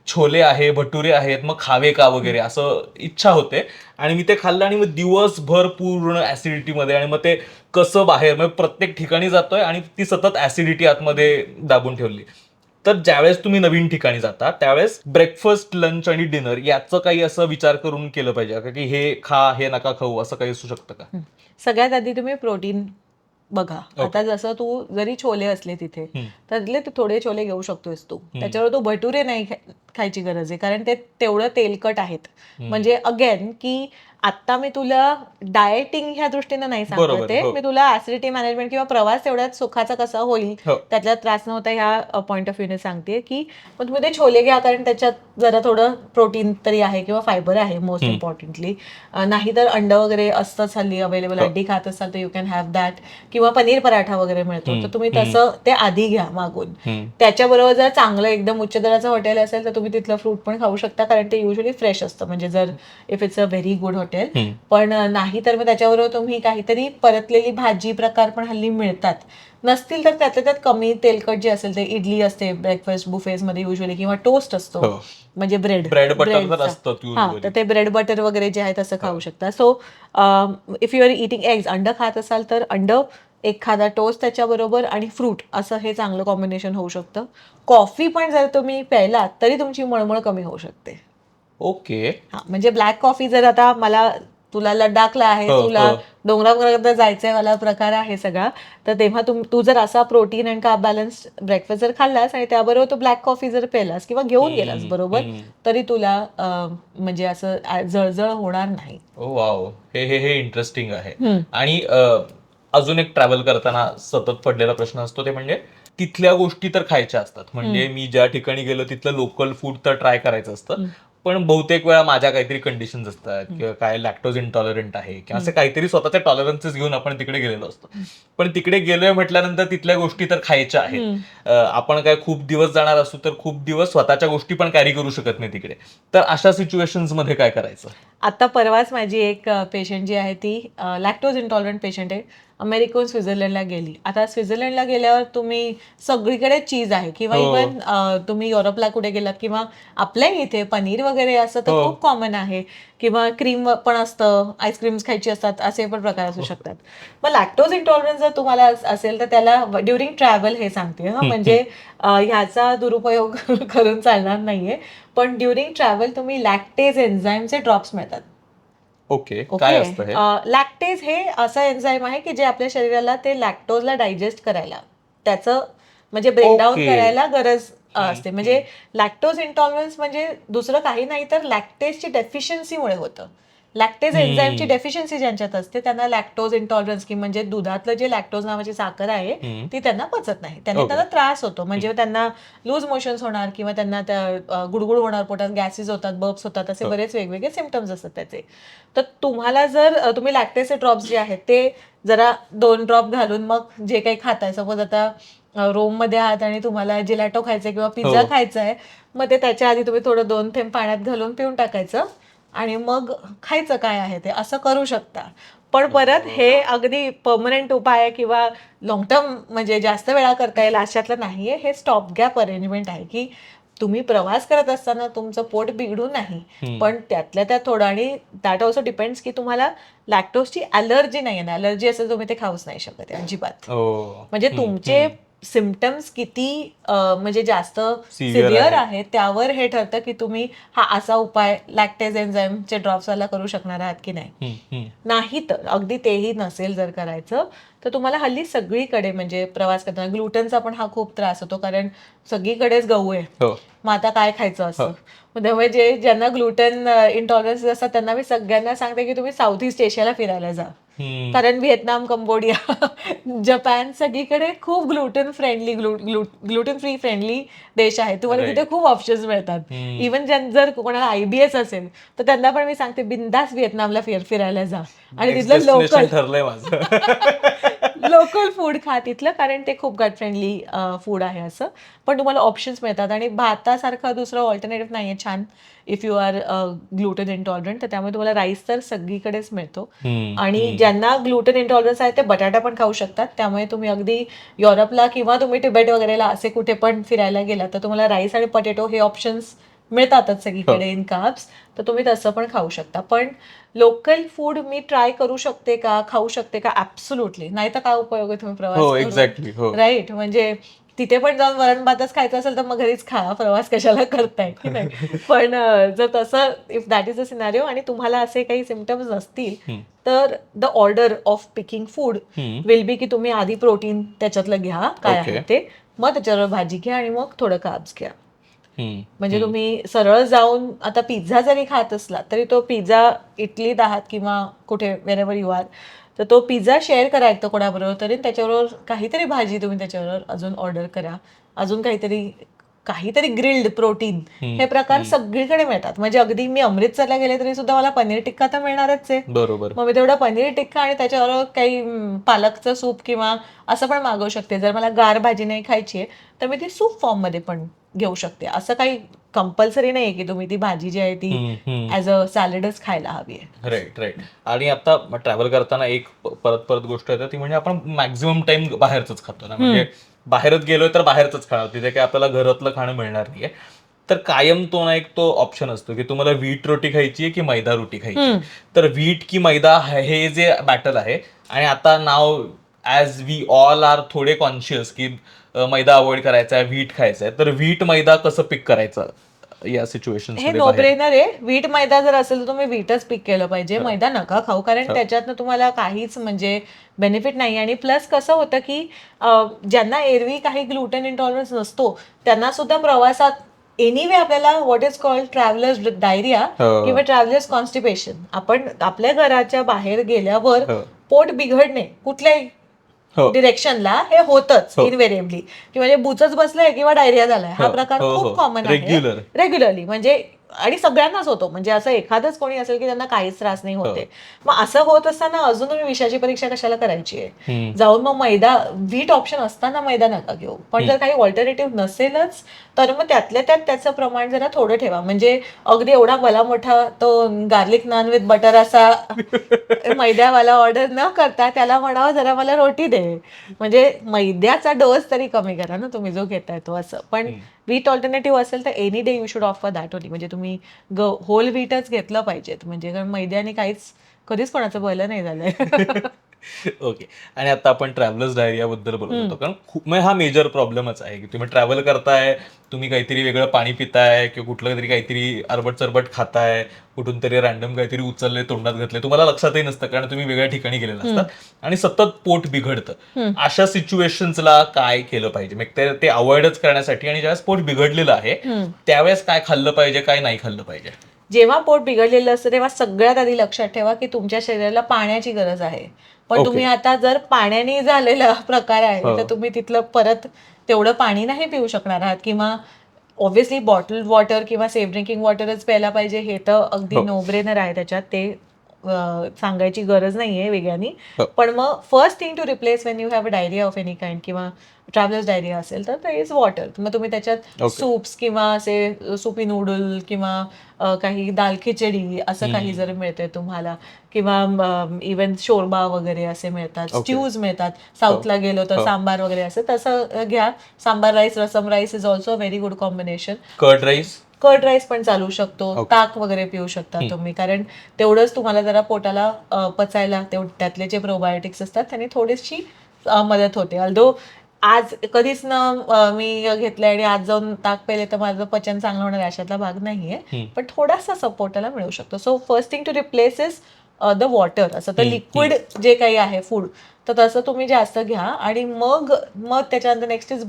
छोले आहे, भटुरे आहेत, मग खावे का वगैरे असं इच्छा होते. आणि मी ते खाल्लं, आणि मग दिवसभर पूर्ण ऍसिडिटीमध्ये, आणि मग ते कसं बाहेर, मग प्रत्येक ठिकाणी जातोय आणि ती सतत ऍसिडिटी आतमध्ये दाबून ठेवली. तर ज्यावेळेस तुम्ही नवीन ठिकाणी जाता त्यावेळेस ब्रेकफास्ट, लंच आणि डिनर याचं काही असं विचार करून केलं पाहिजे का, की हे खा हे नका खाऊ, असं काही असू शकतं का? सगळ्यात आधी तुम्ही प्रोटीन बघा. आता जसं तू जरी छोले असले तिथे, त्यातले तू थोडे छोले घेऊ शकतोस तू, त्याच्यावर तू भटुरे नाही खायची गरज आहे, कारण ते तेवढं तेलकट आहेत. म्हणजे अगेन की आता मी तुला डाएटिंग ह्या दृष्टीनं नाही सांगते, मी तुला ऍसिडिटी मॅनेजमेंट किंवा प्रवास तेवढ्यात सुखाचा कसा होईल त्यातला त्रास न होता ह्या पॉईंट ऑफ व्ह्यूने सांगते की मग तुम्ही ते छोले घ्या, कारण त्याच्यात जरा थोडं प्रोटीन तरी आहे किंवा फायबर आहे मोस्ट इम्पॉर्टंटली. नाहीतर अंड वगैरे असतंच हल्ली अवेलेबल, अंडी खात असाल तर यू कॅन हॅव दॅट, किंवा पनीर पराठा वगैरे मिळतो, तर तुम्ही तसं ते आधी घ्या मागून. त्याच्याबरोबर जर चांगलं एकदम उच्च दराचं हॉटेल असेल तर तुम्ही तिथलं फ्रूट पण खाऊ शकता, कारण ते युजली फ्रेश असतं. म्हणजे जर if it's a very good hotel Patel. पण नाही तर मग त्याच्याबरोबर तुम्ही काहीतरी परतलेली भाजी प्रकार पण हल्ली मिळतात. नसतील तर त्यातल्या त्यात कमी तेलकट जे असेल ते इडली असते ब्रेकफास्ट बुफेज मध्ये युजली, किंवा टोस्ट असतो, म्हणजे ब्रेड बटर तर ब्रेडचा. असतं हा, usually. तर ते ब्रेड बटर वगैरे जे आहे तसं खाऊ शकता. So if you are eating eggs, अंड खात असाल तर अंड, एखादा टोस्ट त्याच्याबरोबर आणि फ्रूट, असं हे चांगलं कॉम्बिनेशन होऊ शकतं. कॉफी पण जर तुम्ही प्यायलात तरी तुमची मळमळ कमी होऊ शकते. ओके. हा, म्हणजे ब्लॅक कॉफी जर आता तुला लडाखला आहे, तुला डोंगरावर जायचंय वाला प्रकार आहे सगळा, तर तेव्हा तू जर असा protein and carb balance breakfast जर खाल्लास आणि त्याबरोबर तू ब्लॅक कॉफी जर पेलास किंवा घेऊन गेलास बरोबर, तरी तुला म्हणजे असं जळजळ होणार नाही. ओ वाव, हे इंटरेस्टिंग आहे. आणि अजून एक ट्रॅव्हल करताना सतत पडलेला प्रश्न असतो ते म्हणजे तिथल्या गोष्टी तर खायच्या असतात. म्हणजे मी ज्या ठिकाणी गेलो तिथलं लोकल फूड तर ट्राय करायचं असतं, पण बहुतेक वेळा माझ्या काहीतरी कंडिशन्स असतात किंवा काय लॅक्टोज इंटॉलरंट आहे किंवा असं काहीतरी स्वतःच्या टॉलरन्सेस घेऊन आपण तिकडे गेलेलो असतो. पण तिकडे गेलोय म्हटल्यानंतर तिथल्या गोष्टी तर खायच्या आहेत. आपण काय खूप दिवस जाणार असू तर खूप दिवस स्वतःच्या गोष्टी पण कॅरी करू शकत नाही तिकडे. तर अशा सिच्युएशन्स मध्ये काय करायचं? आता परवाच माझी एक पेशंट जी आहे ती लॅक्टोज इंटॉलरंट पेशंट आहे. अमेरिकन स्वित्झर्लंडला गेली. आता स्वित्झर्लंडला गेल्यावर तुम्ही सगळीकडे चीज आहे, किंवा इव्हन तुम्ही युरोपला कुठे गेलात किंवा आपल्या इथे पनीर वगैरे असं तर खूप कॉमन आहे, किंवा क्रीम पण असतं, आईस्क्रीम्स खायची असतात, असे पण प्रकार असू शकतात. मग लॅक्टोज इंटॉलरन्स जर तुम्हाला असेल तर त्याला ड्युरिंग ट्रॅव्हल हे सांगते म्हणजे ह्याचा दुरुपयोग करून चालणार नाहीये. पण ड्युरिंग ट्रॅव्हल तुम्ही लॅक्टेज एन्झाईमचे ड्रॉप्स मिळतात. ओके, काय असतं हे? लॅक्टेज हे असं एन्झाईम आहे की जे आपल्या शरीराला ते लॅक्टोजला डायजेस्ट करायला, त्याचं म्हणजे ब्रेकडाऊन करायला गरज असते. म्हणजे लॅक्टोज इंटॉलरन्स म्हणजे दुसरं काही नाही तर लॅक्टेजची डेफिशियन्सीमुळे होतं. लॅक्टेज एन्झाईमची डेफिशियन्सी ज्यांच्यात असते त्यांना लॅक्टोज इंटॉलरन्स, की म्हणजे दुधातलं जे लॅक्टोज नावाची साखर आहे ती त्यांना पचत नाही, त्यांना त्रास होतो. म्हणजे त्यांना लूज मोशन्स होणार, किंवा त्यांना त्या गुडगुड होणार, पोटात गॅसेस होतात, बर्ब्स होतात, असे बरेच वेगवेगळे सिम्पटम्स असतात त्याचे. तर तुम्हाला जर तुम्ही लॅक्टेजचे ड्रॉप्स जे आहेत ते जरा 2 ड्रॉप घालून मग जे काही खाताय, सपोज आता रोममध्ये आहात आणि तुम्हाला जिलॅटो खायचंय किंवा पिझ्झा खायचा आहे, मग ते त्याच्या आधी तुम्ही थोडं 2 थेंब पाण्यात घालून पिऊन टाकायचं आणि मग खायचं काय आहे ते, असं करू शकता. पण परत हे अगदी परमनंट उपाय आहे किंवा लॉंग टर्म म्हणजे जास्त वेळा करता येईल अशातलं नाहीये. हे स्टॉप गॅप अरेंजमेंट आहे की तुम्ही प्रवास करत असताना तुमचं पोट बिघडू नाही, पण त्यातल्या त्यात थोडं, आणि दॅट ऑल्सो डिपेंड्स की तुम्हाला लॅक्टोजची अलर्जी नाही आहे ना. अलर्जी असेल तुम्ही ते खाऊच नाही शकत अजिबात. म्हणजे तुमचे सिम्पटम्स किती म्हणजे जास्त सिव्हिअर आहेत त्यावर हे ठरतं की तुम्ही हा असा उपाय लॅक्टेज एन्झाईमचे ड्रॉप्सवाला करू शकणार आहात की नाही. नाही तर अगदी तेही नसेल जर करायचं तर तुम्हाला हल्ली सगळीकडे म्हणजे प्रवास करताना ग्लुटनचा पण हा खूप त्रास होतो, कारण सगळीकडेच गहू आहे. मग आता काय खायचं असं. त्यामुळे ज्यांना ग्लुटन इंटॉलरन्स असतात त्यांना मी सगळ्यांना सांगते की तुम्ही साऊथ ईस्ट एशियाला फिरायला जा, कारण व्हिएतनाम, कंबोडिया, जपान सगळीकडे खूप gluten friendly, gluten free friendly देश आहे. तुम्हाला तिथे खूप ऑप्शन्स मिळतात. इव्हन जर कोणाला IBS असेल तर त्यांना पण मी सांगते बिंदास व्हिएतनामला फिरायला जा आणि तिथलं लोकल ठरलंय माझं लोकल फूड खा तिथलं, कारण ते खूप गट फ्रेंडली फूड आहे असं. पण तुम्हाला ऑप्शन्स मिळतात आणि भातासारखं दुसरं ऑल्टरनेटिव्ह नाहीये छान इफ यू आर ग्लुटेन इंटॉलरंट. तर त्यामुळे तुम्हाला राईस तर सगळीकडेच मिळतो. आणि ज्यांना ग्लुटेन इंटॉलरन्स आहे ते बटाटा पण खाऊ शकतात. त्यामुळे तुम्ही अगदी युरोपला किंवा तुम्ही तिबेट वगैरेला असे कुठे पण फिरायला गेला तर तुम्हाला राईस आणि पोटॅटो हे ऑप्शन्स मिळतातच सगळीकडे इन कार्ब्स, तर तुम्ही तसं पण खाऊ शकता. पण लोकल फूड मी ट्राय करू शकते का, खाऊ शकते का? ऍब्सोल्युटली नाही. तर काय उपयोग आहे तुम्ही प्रवास करून, राईट? म्हणजे तिथे पण जाऊन वरण भातच खायचं असेल तर मग घरीच खा, प्रवास कशाला करताय की नाही. पण जर तसं if that is a scenario आणि तुम्हाला असे काही सिम्पटम्स नसतील तर the order of picking food will be की तुम्ही आधी प्रोटीन त्याच्यातलं घ्या काय आहे ते, मग त्याच्यावर भाजी घ्या आणि मग थोडं कार्ब्स घ्या. म्हणजे तुम्ही सरळ जाऊन आता पिझ्झा जरी खात असला तरी तो पिझ्झा इटलीत आहात किंवा कुठे वेरेवर यू आर, तर तो पिझ्झा शेअर करा एक तर कोणाबरोबर तरी, त्याच्याबरोबर काहीतरी भाजी तुम्ही त्याच्याबरोबर अजून ऑर्डर करा, अजून काहीतरी ग्रिल्ड प्रोटीन. हे प्रकार सगळीकडे मिळतात. म्हणजे अगदी मी अमृतसरला गेले तरी सुद्धा मला पनीर टिक्का तर मिळणारच आहे. बरोबर. मग मी तेवढा पनीर टिक्का आणि त्याच्याबरोबर काही पालकचं सूप किंवा असं पण मागवू शकते. जर मला गार भाजी नाही खायची आहे तर मी ती सूप फॉर्म मध्ये पण घेऊ शकते. असं काही कंपल्सरी नाहीये की तुम्ही ती भाजी जी आहे ती ऍज अ सॅलडच खायला हवी आहे. राईट. आणि आता ट्रॅव्हल करताना एक परत परत गोष्ट येते ती म्हणजे आपण मॅक्झिमम टाइम बाहेरच खातो ना, म्हणजे बाहेरच गेलोय तर बाहेरच खाणार, तिथे काय आपल्याला घरातलं खाणं मिळणार नाहीये. तर कायम तो ना एक तो ऑप्शन असतो की तुम्हाला व्हीट रोटी खायची आहे की मैदा रोटी खायची. तर व्हीट की मैदा हे जे बॅटल आहे, आणि आता नाव ॲज वी ऑल आर थोडे कॉन्शियस की मैदा अवॉइड करायचा आहे, व्हीट खायचा आहे, तर व्हीट मैदा कसं पिक करायचं या सिच्युएशन हे नो ब्रेनर आहे. व्हीट मैदा जर असेल तर तुम्ही व्हीटच पिक केलं पाहिजे, मैदा नका खाऊ, कारण त्याच्यातनं तुम्हाला काहीच म्हणजे बेनिफिट नाही. आणि प्लस कसं होतं की ज्यांना एरवी काही ग्लुटेन इंटॉलरन्स नसतो त्यांना सुद्धा प्रवासात एनिवे आपल्याला what is called travellers diarrhoea किंवा ट्रॅव्हलर्स कॉन्स्टिपेशन, आपण आपल्या घराच्या बाहेर गेल्यावर पोट बिघडणे कुठल्याही डिरेक्शनला हे होतच इनव्हेरिएबली, की म्हणजे बुचच बसलाय किंवा डायरिया झालाय, हा प्रकार खूप कॉमन आहे रेग्युलरली. म्हणजे आणि सगळ्यांनाच होतो, म्हणजे असं एखादंच कोणी असेल की त्यांना काहीच त्रास नाही होते. मग असं होत असताना अजून तुम्ही विषयाची परीक्षा कशाला करायची आहे जाऊन? मग मैदा व्हीट ऑप्शन असताना मैदा नका घेऊ. पण जर काही ऑल्टरनेटिव्ह नसेलच तर मग त्यातल्या त्यात त्याचं प्रमाण जरा थोडं ठेवा. म्हणजे अगदी एवढा भला मोठा तो गार्लिक नान विथ बटर असा मैद्यावाला ऑर्डर न करता त्याला म्हणावं जरा मला रोटी दे, म्हणजे मैद्याचा डोस तरी कमी करा ना तुम्ही जो घेताय तो. असं पण व्हीट ऑल्टरनेटिव्ह असेल तर any day you should offer that only. म्हणजे तुम्ही होल व्हीटच घेतलं पाहिजेत, म्हणजे कारण मैद्याने काहीच कधीच कोणाचं भलं नाही झालंय. ओके. आणि आता आपण ट्रॅव्हलर्स डायरिया बद्दल बोलत होतो, कारण खूप म्हणजे हा मेजर प्रॉब्लेमच आहे की तुम्ही ट्रॅव्हल करताय, तुम्ही काहीतरी वेगळं पाणी पिताय किंवा कुठलं तरी काहीतरी अरबट चरबट खाताय, कुठून तरी रॅन्डम काहीतरी उचलले तोंडात घातले, तुम्हाला लक्षातही नसतं कारण तुम्ही वेगळ्या ठिकाणी गेलेला असतात आणि सतत पोट बिघडतं. अशा सिच्युएशन्सला काय केलं पाहिजे, मग ते अवॉइडच करण्यासाठी? आणि ज्यावेळेस पोट बिघडलेलं आहे त्यावेळेस काय खाल्लं पाहिजे, काय नाही खाल्लं पाहिजे? जेव्हा पोट बिघडलेलं असतं तेव्हा सगळ्यात आधी लक्षात ठेवा की तुमच्या शरीराला पाण्याची गरज आहे. पण तुम्ही आता जर पाण्याने झालेला प्रकार आहे तर तुम्ही तिथलं परत तेवढं पाणी नाही पिऊ शकणार आहात, किंवा ऑब्व्हियसली बॉटल वॉटर किंवा सेफ ड्रिंकिंग वॉटरच प्यायला पाहिजे, हे तर अगदी नो ब्रेनर आहे, त्याच्यात ते सांगायची गरज नाहीये वेगळ्यानी. पण मग first thing to replace when you have a diarrhoea of any kind किंवा ट्रॅव्हलर्स डायरिया असेल तर ते इज वॉटर. मग तुम्ही त्याच्यात सूप्स किंवा असे सुपी नूडल किंवा काही दाल खिचडी असं काही जर मिळतंय तुम्हाला, किंवा इव्हन शोरबा वगैरे असे मिळतात, स्ट्यूज मिळतात. साऊथला गेलो तर सांबार वगैरे असं तसं घ्या. Sambar rice, rasam rice is also very good combination. Curd rice पण चालू शकतो. ताक वगैरे पिऊ शकता तुम्ही, कारण तेवढंच तुम्हाला जरा पोटाला पचायला त्यातले जे प्रोबायोटिक्स असतात त्यांनी थोडीशी मदत होते. अल्दो आज कधीच ना मी घेतलंय आणि आज जाऊन ताक पेले तर माझं पचन चांगलं होणार अशातला भाग नाहीये, पण थोडासा सपोर्टाला मिळू शकतो. So first thing to replace is the water. असं तर लिक्विड जे काही आहे फूड तर तसं तुम्ही जास्त घ्या. आणि मग त्याच्यानंतर नेक्स्ट इज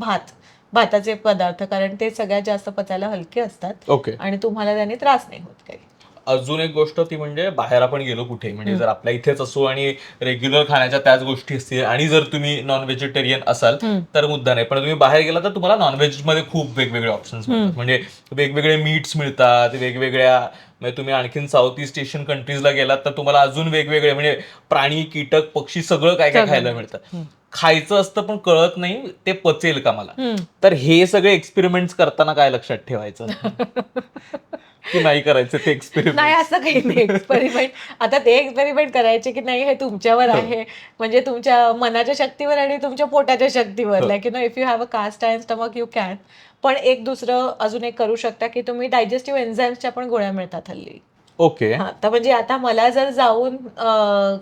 भाताचे पदार्थ, कारण ते सगळ्यात जास्त पचायला हलके असतात आणि तुम्हाला त्याने त्रास नाही होत काही. अजून एक गोष्ट ती म्हणजे बाहेर आपण गेलो कुठे, म्हणजे जर आपल्या इथेच असो आणि रेग्युलर खाण्याच्या त्याच गोष्टी असतील आणि जर तुम्ही नॉन व्हेजिटेरियन असाल तर मुद्दा नाही, पण तुम्ही बाहेर गेला तर तुम्हाला नॉनव्हेज मध्ये खूप वेगवेगळे ऑप्शन्स मिळतात. म्हणजे वेगवेगळे मीट्स मिळतात, वेगवेगळ्या, म्हणजे तुम्ही आणखीन साऊथ ईस्ट एशियन कंट्रीजला गेलात तर तुम्हाला अजून वेगवेगळे म्हणजे प्राणी, कीटक, पक्षी सगळं काय काय खायला मिळतं. खायचं असतं पण कळत नाही ते पचेल का मला. तर हे सगळे एक्सपेरिमेंट्स करताना काय लक्षात ठेवायचं की नाही करायचं ते एक्सपेरिमेंट? नाही, असं काही नाही एक्सपेरिमेंट. आता ते एक्सपेरिमेंट करायचे की नाही हे तुमच्यावर आहे, म्हणजे तुमच्या मनाच्या शक्तीवर आणि तुमच्या पोटाच्या शक्तीवर. Like you know, if you have a cast iron stomach you can. पण एक दुसरं अजून एक करू शकता की तुम्ही डायजेस्टिव्ह एन्झाईम्सच्या पण गोळ्या मिळतात हल्ली. तर म्हणजे आता मला जर जाऊन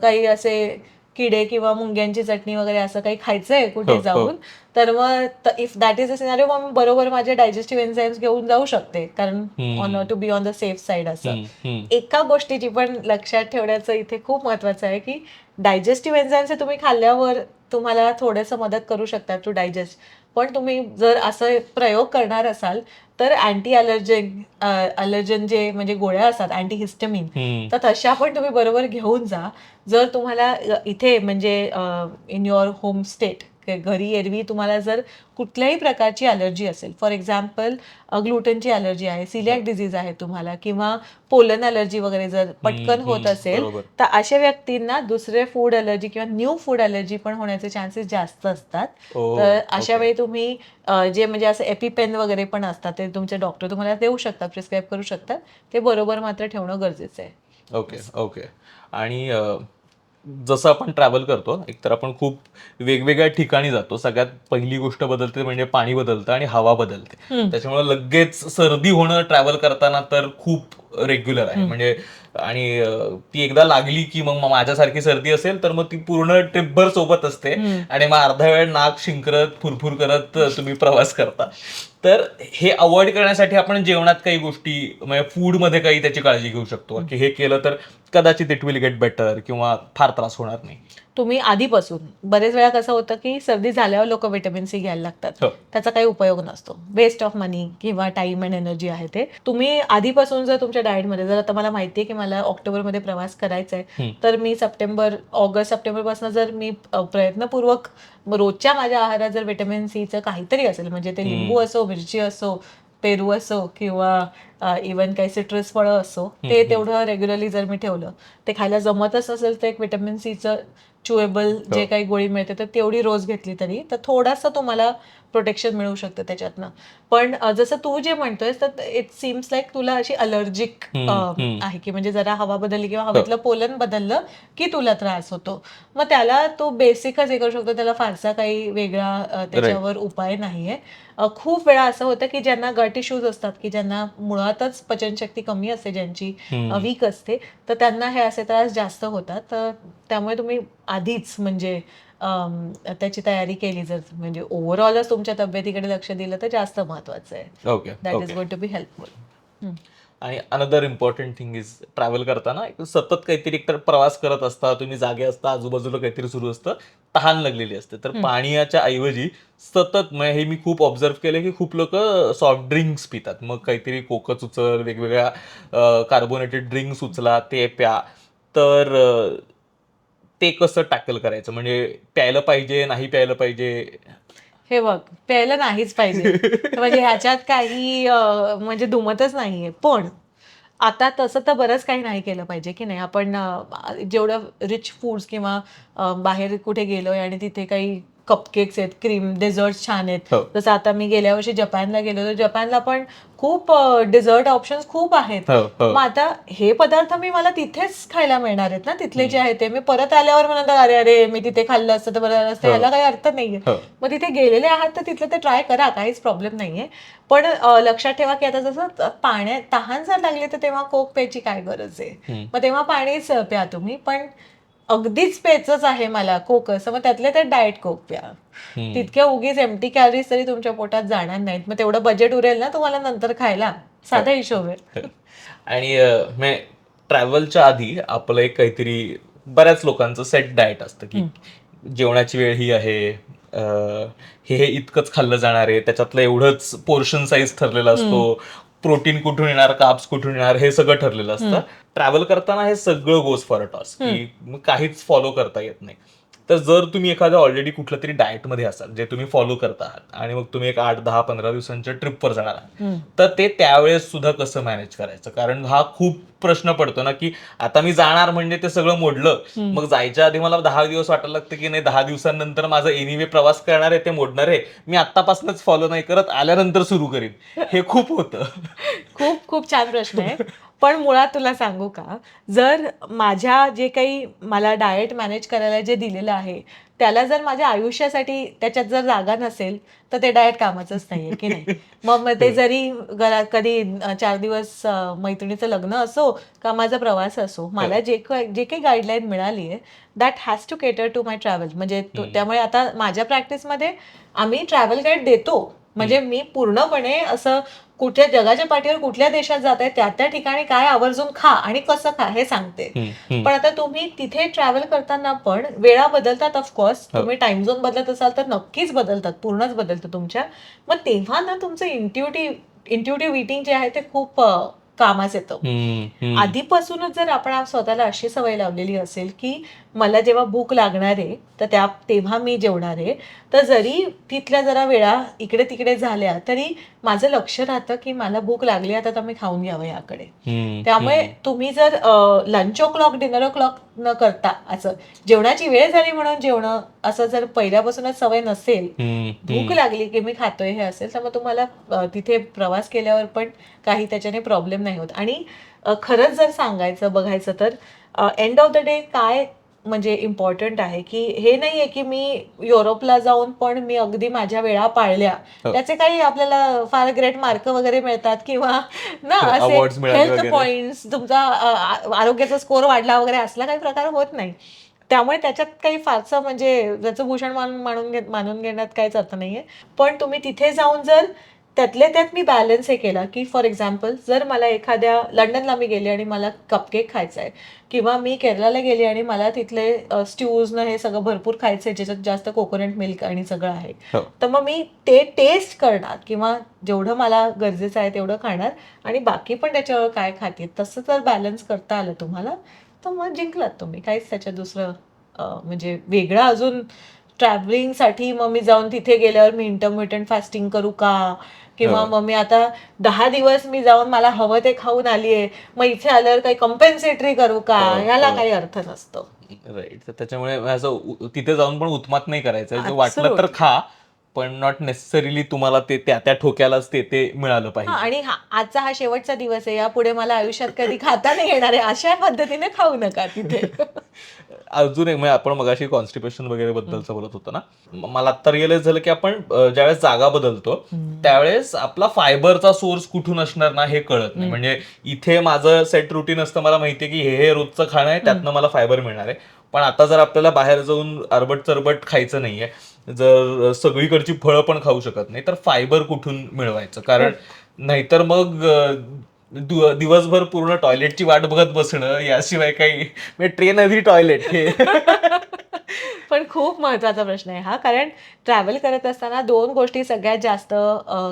काही असे किडे किंवा मुंग्यांची चटणी वगैरे असं काही खायचंय कुठे जाऊन, तर मग if that is a scenario मग मी बरोबर माझे डायजेस्टिव्ह एन्झाईम्स घेऊन जाऊ शकते, कारण to be on the safe side. असं एका गोष्टीची पण लक्षात ठेवण्याचं इथे खूप महत्वाचं आहे की डायजेस्टिव्ह एन्झाईम्स तुम्ही खाल्ल्यावर तुम्हाला थोडंसं मदत करू शकतात टू डायजेस्ट. पण तुम्ही जर असं प्रयोग करणार असाल तर अँटी अलर्जन जे म्हणजे गोळ्या असतात अँटी हिस्टमिन, तर तशा पण तुम्ही बरोबर घेऊन जा. जर तुम्हाला इथे म्हणजे इन युअर होम स्टेट घरी एरवी तुम्हाला जर कुठल्याही प्रकारची अलर्जी असेल, फॉर एक्झाम्पल ग्लुटेनची अलर्जी आहे, सिलियाक डिझीज आहे तुम्हाला, किंवा पोलन अलर्जी वगैरे जर पटकन होत असेल, बरोबर. तर अशा व्यक्तींना दुसरे फूड अलर्जी किंवा न्यू फूड अलर्जी पण होण्याचे चान्सेस जास्त असतात. ओ, तर अशा ओके. वेळी तुम्ही जे म्हणजे असं एपिपेन वगैरे पण असतात, ते तुमचे डॉक्टर तुम्हाला देऊ शकतात, प्रिस्क्राईब करू शकतात. ते बरोबर मात्र ठेवणं गरजेचं आहे. Okay, okay. आणि जसं आपण ट्रॅव्हल करतो, एकतर आपण खूप वेगवेगळ्या ठिकाणी जातो. सगळ्यात पहिली गोष्ट बदलते म्हणजे पाणी बदलतं आणि हवा बदलते. त्याच्यामुळे लगेच सर्दी होणं ट्रॅव्हल करताना तर खूप रेग्युलर आहे. म्हणजे आणि ती एकदा लागली की मग माझ्यासारखी सर्दी असेल तर मग ती पूर्ण ट्रिपभर सोबत असते आणि मग अर्धा वेळ नाक शिंकरत फुरफुर करत तुम्ही प्रवास करता. तर हे अवॉइड करण्यासाठी आपण जेवणात काही गोष्टी म्हणजे फूडमध्ये काही त्याची काळजी घेऊ शकतो की हे केलं तर कदाचित इट विल गेट बेटर किंवा फार त्रास होणार नाही. तुम्ही आधीपासून बरेच वेळा कसं होतं की सर्दी झाल्यावर लोक व्हिटॅमिन सी घ्यायला लागतात, हो. त्याचा काही उपयोग नसतो, वेस्ट ऑफ मनी किंवा टाइम अँड एनर्जी आहे ते. तुम्ही आधीपासून जर तुमच्या डाएटमध्ये, जर आता मला माहिती आहे की मला ऑक्टोबरमध्ये प्रवास करायचा आहे, तर मी ऑगस्ट सप्टेंबरपासून जर मी प्रयत्नपूर्वक रोजच्या माझ्या आहारात जर व्हिटॅमिन सीचं काहीतरी असेल, म्हणजे ते लिंबू असो, मिरची असो, पेरू असो, किंवा इवन काही सिट्रस फळं असो, ते तेवढं रेग्युलरली जर मी ठेवलं, ते खायला जमतच असेल तर एक व्हिटॅमिन सीचं च्युएबल जे काही गोळी मिळते तर तेवढी रोज घेतली तरी तर थोडंसं तुम्हाला प्रोटेक्शन मिळू शकतं त्याच्यातनं. पण जसं तू जे म्हणतोयस तर इट सीम्स लाईक तुला अशी अलर्जिक आहे की म्हणजे जरा हवा बदलली किंवा हवेतलं पोलन बदललं की तुला त्रास होतो. मग त्याला तो बेसिकच हे करू शकतो, त्याला फारसा काही वेगळा त्याच्यावर उपाय नाहीये. खूप वेळा असं होतं की ज्यांना गट इश्यूज असतात, की ज्यांना मुळातच पचनशक्ती कमी असते, ज्यांची वीक असते, तर त्यांना हे असे त्रास जास्त होतात. तर त्यामुळे तुम्ही आधीच म्हणजे त्याची तयारी केली, जर म्हणजे ओव्हरऑलच तुमच्या तब्येतीकडे लक्ष दिलं तर जास्त महत्वाचं आहे. Okay, that is okay. Going to be helpful. आणि another important thing is travel करताना एक सतत काहीतरी एकतर प्रवास करत असता, तुम्ही जागे असता, आजूबाजूला काहीतरी सुरू असतं, तहान लागलेली असते, तर पाण्याच्या ऐवजी सतत म्हणजे हे मी खूप ऑब्झर्व केलं की खूप लोक सॉफ्ट ड्रिंक्स पितात. मग काहीतरी कोकच उचल, वेगवेगळ्या कार्बोनेटेड ड्रिंक्स उचला, ते प्या. तर ते कसं टॅकल करायचं, म्हणजे प्यायला पाहिजे, नाही प्यायला पाहिजे? हे बघ, प्यायला नाहीच पाहिजे म्हणजे ह्याच्यात काही म्हणजे दुमतच नाहीये. पण आता तसं तर बरंच काही नाही केलं पाहिजे की नाही. आपण जेवढं रिच फूड्स किंवा बाहेर कुठे गेलोय आणि तिथे काही कपकेक्स आहेत, क्रीम डेझर्ट्स छान आहेत. हो. जसं आता मी गेल्या वर्षी जपानला गेलो, तर जपानला पण खूप डेझर्ट ऑप्शन्स खूप आहेत. हो, हो. मग आता हे पदार्थ मला तिथेच खायला मिळणार आहेत ना, तिथले जे आहे ते. मी परत आल्यावर म्हणतात अरे अरे मी तिथे खाल्लं असतं तर बरं झालं असतं, याला काही अर्थ नाहीये. हो. मग तिथे गेलेले आहात तर तिथलं ते ट्राय करा, काहीच प्रॉब्लेम नाहीये. पण लक्षात ठेवा की आता जसं पाण्यात तहान जर लागली तर तेव्हा कोक प्यायची काय गरज आहे. मग तेव्हा पाणीच प्या तुम्ही. पण अगदीच प्यायचंच आहे मला कोक असं, मग त्यातले तर डाएट कोक प्या. तितक्या उगीच एम्प्टी कॅलरीज तरी तुमच्या पोटात जाणार नाहीत. मग तेवढं बजेट उरेल ना तुम्हाला नंतर खायला. साधा हिशोब आहे. आणि ट्रॅव्हलच्या आधी आपलं एक काहीतरी बऱ्याच लोकांचं सेट डाएट असतं की जेवणाची वेळ ही आहे, हे हे इतकंच खाल्लं जाणार आहे, त्याच्यातलं एवढंच पोर्शन साईज ठरलेला असतो, प्रोटीन कुठून येणार, कार्ब्स कुठून येणार, हे सगळं ठरलेलं असतं. ट्रॅव्हल करताना हे सगळं गोज फॉर अ टॉस की काहीच फॉलो करता येत नाही. तर जर तुम्ही एखाद्या ऑलरेडी कुठल्या तरी डाएटमध्ये असाल जे तुम्ही फॉलो करता आहात आणि मग तुम्ही एक 8, 10, 15 दिवसांच्या ट्रिपवर जाणार आहात, तर ते त्यावेळेस सुद्धा कसं मॅनेज करायचं? कारण हा खूप प्रश्न पडतो ना की आता मी जाणार म्हणजे ते सगळं मोडलं, मग जायच्या आधी मला 10 दिवस वाटायला लागतं की नाही 10 दिवसांनंतर माझं एनिवे प्रवास करणार आहे ते मोडणार आहे, मी आत्तापासूनच फॉलो नाही करत, आल्यानंतर सुरू करीन. हे खूप होतं. खूप खूप छान प्रश्न आहे. पण मुळात तुला सांगू का, जर माझ्या जे काही मला डाएट मॅनेज करायला जे दिलेलं आहे त्याला जर माझ्या आयुष्यासाठी त्याच्यात जर जागा नसेल तर ते डाएट कामाचंच नाहीये की नाही. मग ते जरी घरात कधी 4 दिवस मैत्रिणीचं लग्न असो का माझा प्रवास असो, मला जे काही गाईडलाईन मिळाली आहे that has to cater to my travel. म्हणजे त्यामुळे आता माझ्या प्रॅक्टिसमध्ये आम्ही ट्रॅव्हल गाईड देतो. म्हणजे मी पूर्णपणे असं कुठल्या जगाच्या पाठीवर कुठल्या देशात जात आहे, त्या ठिकाणी काय आवर्जून खा आणि कसं खा हे सांगते. पण आता तुम्ही तिथे ट्रॅव्हल करताना पण वेळा बदलतात ऑफकोर्स. तुम्ही टाइम झोन बदलत असाल तर नक्कीच बदलतात, पूर्णच बदलतं तुमच्या. मग तेव्हा ना तुमचं इंट्युटिव्ह इटिंग जे आहे ते खूप कामास येतं. आधीपासूनच जर आपण स्वतःला अशी सवय लावलेली असेल की मला जेव्हा भूक लागणार आहे तर तेव्हा मी जेवणार आहे, तर जरी तिथल्या जरा वेळा इकडे तिकडे झाल्या तरी माझं लक्ष राहतं की मला भूक लागली आता तर मी खाऊन घ्यावं याकडे. त्यामुळे तुम्ही जर लंच ओ क्लॉक डिनर ओ क्लॉक न करता असं जेवणाची वेळ झाली म्हणून जेवणं असं जर पहिल्यापासूनच सवय नसेल, भूक लागली की मी खातोय हे असेल, तर मग तुम्हाला तिथे प्रवास केल्यावर पण काही त्याच्याने प्रॉब्लेम नाही होत. आणि खरंच जर सांगायचं बघायचं तर एंड ऑफ द डे काय म्हणजे इम्पॉर्टंट आहे की हे नाहीये की मी युरोपला जाऊन पण मी अगदी माझ्या वेळा पाळल्या, त्याचे काही आपल्याला फार ग्रेट मार्क वगैरे मिळतात किंवा ना असे Awards मिळाले हेल्थ वगैरे. पॉइंट्स, तुमचा आरोग्याचा स्कोर वाढला वगैरे असला काही प्रकार होत नाही. त्यामुळे त्याच्यात काही फारसं म्हणजे त्याचं भूषण मानून घेण्यात काहीच अर्थ नाहीये. पण तुम्ही तिथे जाऊन जर त्यातल्या त्यात मी बॅलन्स हे केला की फॉर एक्झाम्पल जर मला एखाद्या लंडनला मी गेले आणि मला कपकेक खायचा आहे, किंवा मी केरळला गेले आणि मला तिथले स्ट्यूज हे सगळं भरपूर खायचंय ज्याच्यात जास्त कोकोनट मिल्क आणि सगळं आहे, तर मग मी ते टेस्ट करणार किंवा जेवढं मला गरजेचं आहे तेवढं खाणार आणि बाकी पण त्याच्यावर काय खाते, तसं जर बॅलन्स करता आलं तुम्हाला तर मग जिंकलात तुम्ही. काहीच त्याच्यात दुसरं म्हणजे वेगळं अजून ट्रॅव्हलिंगसाठी मग मी जाऊन तिथे गेल्यावर मी इंटरमिटंट फास्टिंग करू का, किंवा मग मी आता 10 दिवस मी जाऊन मला हवं ते खाऊन आलीये मग इथे आल्यावर काही कम्पेन्सेटरी करू का, याला काही अर्थ नसतो. राईट. तर त्याच्यामुळे असं तिथे जाऊन पण उत्मात नाही करायचं. जो वाटलं तर खा, पण नॉट नेसेसरीली तुम्हाला ते त्या त्या ठोक्यालाच ते मिळालं पाहिजे. आणि आजचा हा शेवटचा दिवस आहे, यापुढे मला आयुष्यात कधी खाता नाही येणार आहे अशा पद्धतीने खाऊ नका तिथे. अजून एक म्हणजे आपण मगाशी कॉन्स्टिपेशन वगैरे बद्दलचं बोलत होतो ना, मला आता रिअलाइज झालं की आपण ज्यावेळेस जागा बदलतो त्यावेळेस आपला फायबरचा सोर्स कुठून असणार ना हे कळत नाही. म्हणजे इथे माझं सेट रुटीन असतं, मला माहितीये की हे रोजचं खाणं आहे, त्यातनं मला फायबर मिळणार आहे. पण आता जर आपल्याला बाहेर जाऊन अरबट चरबट खायचं नाहीये, जर सगळीकडची फळं पण खाऊ शकत नाही, तर फायबर कुठून मिळवायचं? कारण नाहीतर मग दिवसभर पूर्ण टॉयलेटची वाट बघत बसणं याशिवाय काही, म्हणजे ट्रेन आधी टॉयलेट हे. पण खूप महत्वाचा प्रश्न आहे हा, कारण ट्रॅव्हल करत असताना 2 गोष्टी सगळ्यात जास्त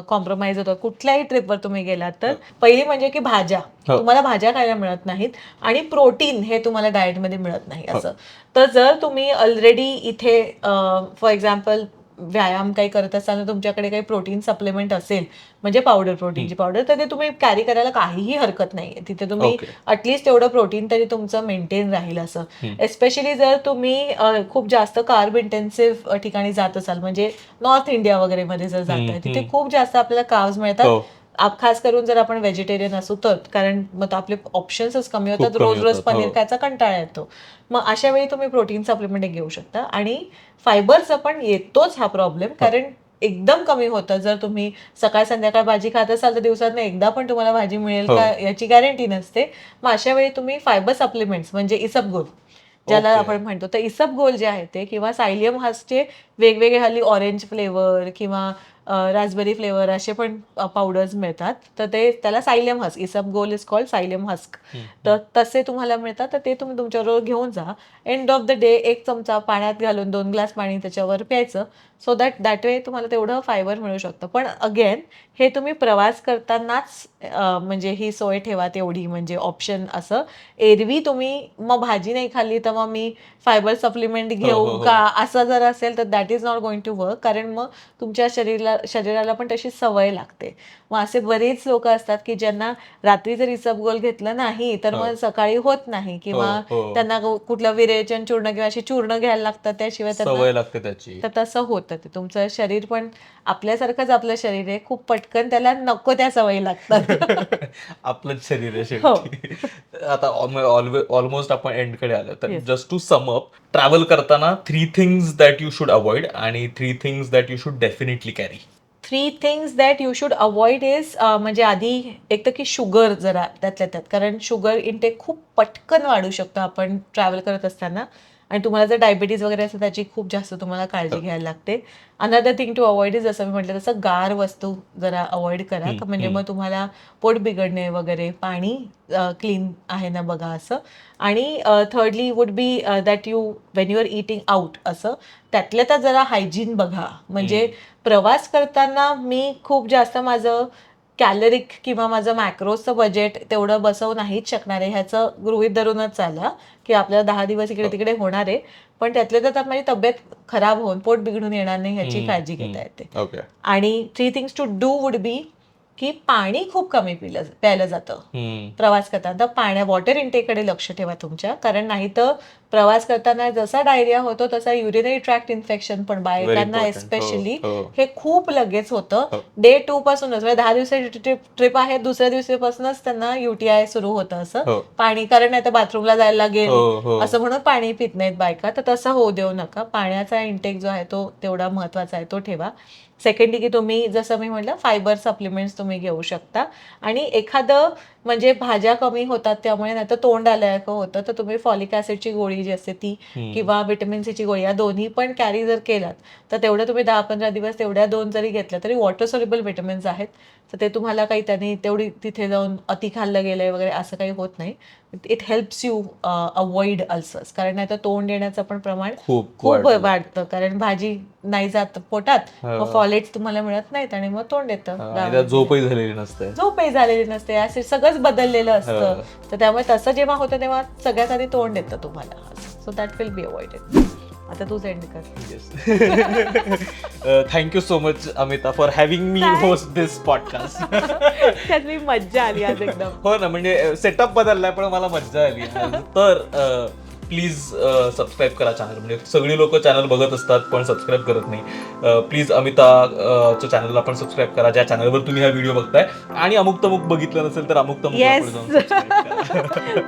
कॉम्प्रोमाइज होतात कुठल्याही ट्रिपवर तुम्ही गेलात तर. पहिली म्हणजे की भाज्या, तुम्हाला भाज्या खायला मिळत नाहीत आणि प्रोटीन हे तुम्हाला डाएटमध्ये मिळत नाही असं. तर जर तुम्ही ऑलरेडी इथे फॉर एक्झाम्पल व्यायाम काही करत असताना तुमच्याकडे काही प्रोटीन सप्लिमेंट असेल, म्हणजे पावडर, प्रोटीनची पावडर, तर ते तुम्ही कॅरी करायला काहीही हरकत नाहीये. तिथे तुम्ही ॲटलिस्ट एवढं प्रोटीन तरी तुमचं मेंटेन राहील असं. एस्पेशली जर तुम्ही खूप जास्त कार्ब इंटेन्सिव्ह ठिकाणी जात असाल, म्हणजे नॉर्थ इंडिया वगैरे मध्ये जर जाताय, तिथे खूप जास्त आपल्याला कार्ब्स मिळतात. खास करून जर आपण व्हेजिटेरियन असू तर, कारण मग आपले ऑप्शन्सच कमी होतात, रोज रोज पनीर खायचा कंटाळा येतो. मग अशा वेळी तुम्ही प्रोटीन सप्लिमेंट घेऊ शकता. आणि फायबरचा पण येतोच हा प्रॉब्लेम, कारण एकदम कमी होतं. जर तुम्ही सकाळ संध्याकाळ भाजी खात असाल तर दिवसातून एकदा पण तुम्हाला भाजी मिळेल का याची गॅरंटी नसते. मग अशा वेळी तुम्ही फायबर सप्लिमेंट्स म्हणजे इसबगोल ज्याला आपण म्हणतो, तर इसबगोल जे आहे ते, किंवा सायलियम हस्कचे वेगवेगळे हल्ली ऑरेंज फ्लेवर किंवा रास्बेरी फ्लेवर असे पण पावडर्स मिळतात. तर ते त्याला psyllium husk, isabgol is called psyllium husk, तर तसे तुम्हाला मिळतात. तर ते तुम्ही तुमच्याबरोबर घेऊन जा. एंड ऑफ द डे 1 चमचा पाण्यात घालून 2 ग्लास पाणी त्याच्यावर प्यायचं, सो दॅट वे तुम्हाला तेवढं फायबर मिळू शकतं. पण अगेन हे तुम्ही प्रवास करतानाच म्हणजे ही सोय ठेवा तेवढी, म्हणजे ऑप्शन असं. एरवी तुम्ही मग भाजी नाही खाल्ली तर मग मी फायबर सप्लिमेंट घेऊ का असं जर असेल तर that is not going to work, कारण मग तुमच्या शरीराला पण तशी सवय लागते. मग असे बरेच लोक असतात की ज्यांना रात्री जर इसबगोल घेतलं नाही तर मग सकाळी होत नाही, किंवा त्यांना कुठलं विरेचन चूर्ण किंवा अशी चूर्ण घ्यायला लागतात, त्याशिवाय सवय लागते त्याची. तर तसं होतं. ते तुमचं शरीर पण आपल्यासारखंच आपलं शरीर आहे, खूप पटकन त्याला नको त्या सवयी लागतात. आपलंच शरीर आहे शेवटी. आता ऑलमोस्ट आपण एंडकडे आलो, तर just to sum up, travel करताना 3 things that you should avoid आणि 3 things that you should definitely carry. 3 things that you should avoid is, म्हणजे आधी एक तर की शुगर जरा त्यातल्या त्यात, कारण शुगर इंटेक खूप पटकन वाढू शकतं आपण ट्रॅव्हल करत असताना, आणि तुम्हाला जर डायबिटीज वगैरे असेल त्याची खूप जास्त तुम्हाला काळजी घ्यायला लागते. Another thing to avoid is, जसं मी म्हटलं तसं गार वस्तू जरा अवॉइड करा, म्हणजे मग तुम्हाला पोट बिघडणे वगैरे, पाणी क्लीन आहे ना बघा असं. आणि thirdly would be that you when you are eating out असं, त्यातल्या त्यात जरा हायजीन बघा. म्हणजे प्रवास करताना मी खूप जास्त माझं कॅलरिक किंवा माझं मॅक्रोजचं बजेट तेवढं बसवू नाहीच शकणार आहे ह्याचं गृहीत धरूनच चाललं की आपल्याला 10 दिवस इकडे तिकडे होणार आहे, पण त्यातल्या त्यात माझी तब्येत खराब होऊन पोट बिघडून येणार नाही ह्याची काळजी घेता येते. ओके. आणि 3 things to do would be की पाणी खूप कमी प्यायलं जातं प्रवास करताना. तर वॉटर इनटेककडे लक्ष ठेवा तुमच्या, कारण नाही तर प्रवास करताना जसा डायरिया होतो तसा युरिनरी ट्रॅक्ट इन्फेक्शन पण बायकांना एस्पेशली हे खूप लगेच होतं. डे 2 पासूनच, म्हणजे 10 दिवसाची ट्रिप आहे, दुसऱ्या दिवसापासूनच त्यांना UTI सुरू होतं असं पाणी, कारण नाही तर बाथरूमला जायला लागेल असं म्हणून पाणी पित नाहीत बायका. तर तसं होऊ देऊ नका. पाण्याचा इंटेक जो आहे तो तेवढा महत्वाचा आहे, तो ठेवा. सेकंडली की तुम्ही जसं मी म्हटलं फायबर सप्लिमेंट्स तुम्ही घेऊ शकता. आणि एखादं म्हणजे भाज्या कमी होतात त्यामुळे नाही तर तोंड आल्यासारखं होतं, तर तुम्ही फॉलिक ऍसिडची गोळी जी असते ती किंवा व्हिटॅमिन सीची गोळी या दोन्ही पण कॅरी जर केलात तर तेवढं तुम्ही 10-15 दिवस तेवढ्या 2 जरी घेतल्या तरी वॉटर सोल्युबल व्हिटॅमिन्स आहेत, तर ते तुम्हाला काही त्यांनी तेवढी तिथे जाऊन अति खाल्लं गेलंय वगैरे असं काही होत नाही. It helps you avoid ulcers, कारण नाही तर तोंड येण्याचं पण प्रमाण खूप वाढतं, कारण भाजी नाही जात पोटात, मग फॉलेट्स तुम्हाला मिळत नाहीत आणि मग तोंड येतं, झोपही झालेली नसते, ऍसिड सगळंच बदललेलं असतं. तर त्यामुळे तसं जेव्हा होतं तेव्हा सगळ्यात आधी तोंड येतं तुम्हाला. So that will be avoided. आता तू सेंड कर. Thank you so much Amita for having me host this podcast. त्यात मी मज्जा आली आज एकदम. हो ना, म्हणजे सेटअप बदललाय पण मला मज्जा आली. तर प्लीज सबस्क्राईब करा चॅनल. म्हणजे सगळी लोक चॅनल बघत असतात पण सबस्क्राईब करत नाही. प्लीज अमिताच्या चॅनलला पण सबस्क्राईब करा, ज्या चॅनलवर तुम्ही हा व्हिडिओ बघताय. आणि अमुक तमुक बघितलं नसेल तर अमुक तमुक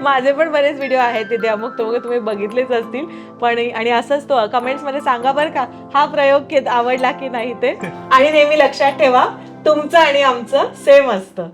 माझे पण बरेच व्हिडिओ आहेत तिथे, अमुक तमुक तुम्ही बघितलेच असतील. पण आणि असंच तो कमेंट्स मध्ये सांगा बरं का हा प्रयोग आवडला की नाही ते. आणि नेहमी लक्षात ठेवा तुमचं आणि आमचं सेम असतं.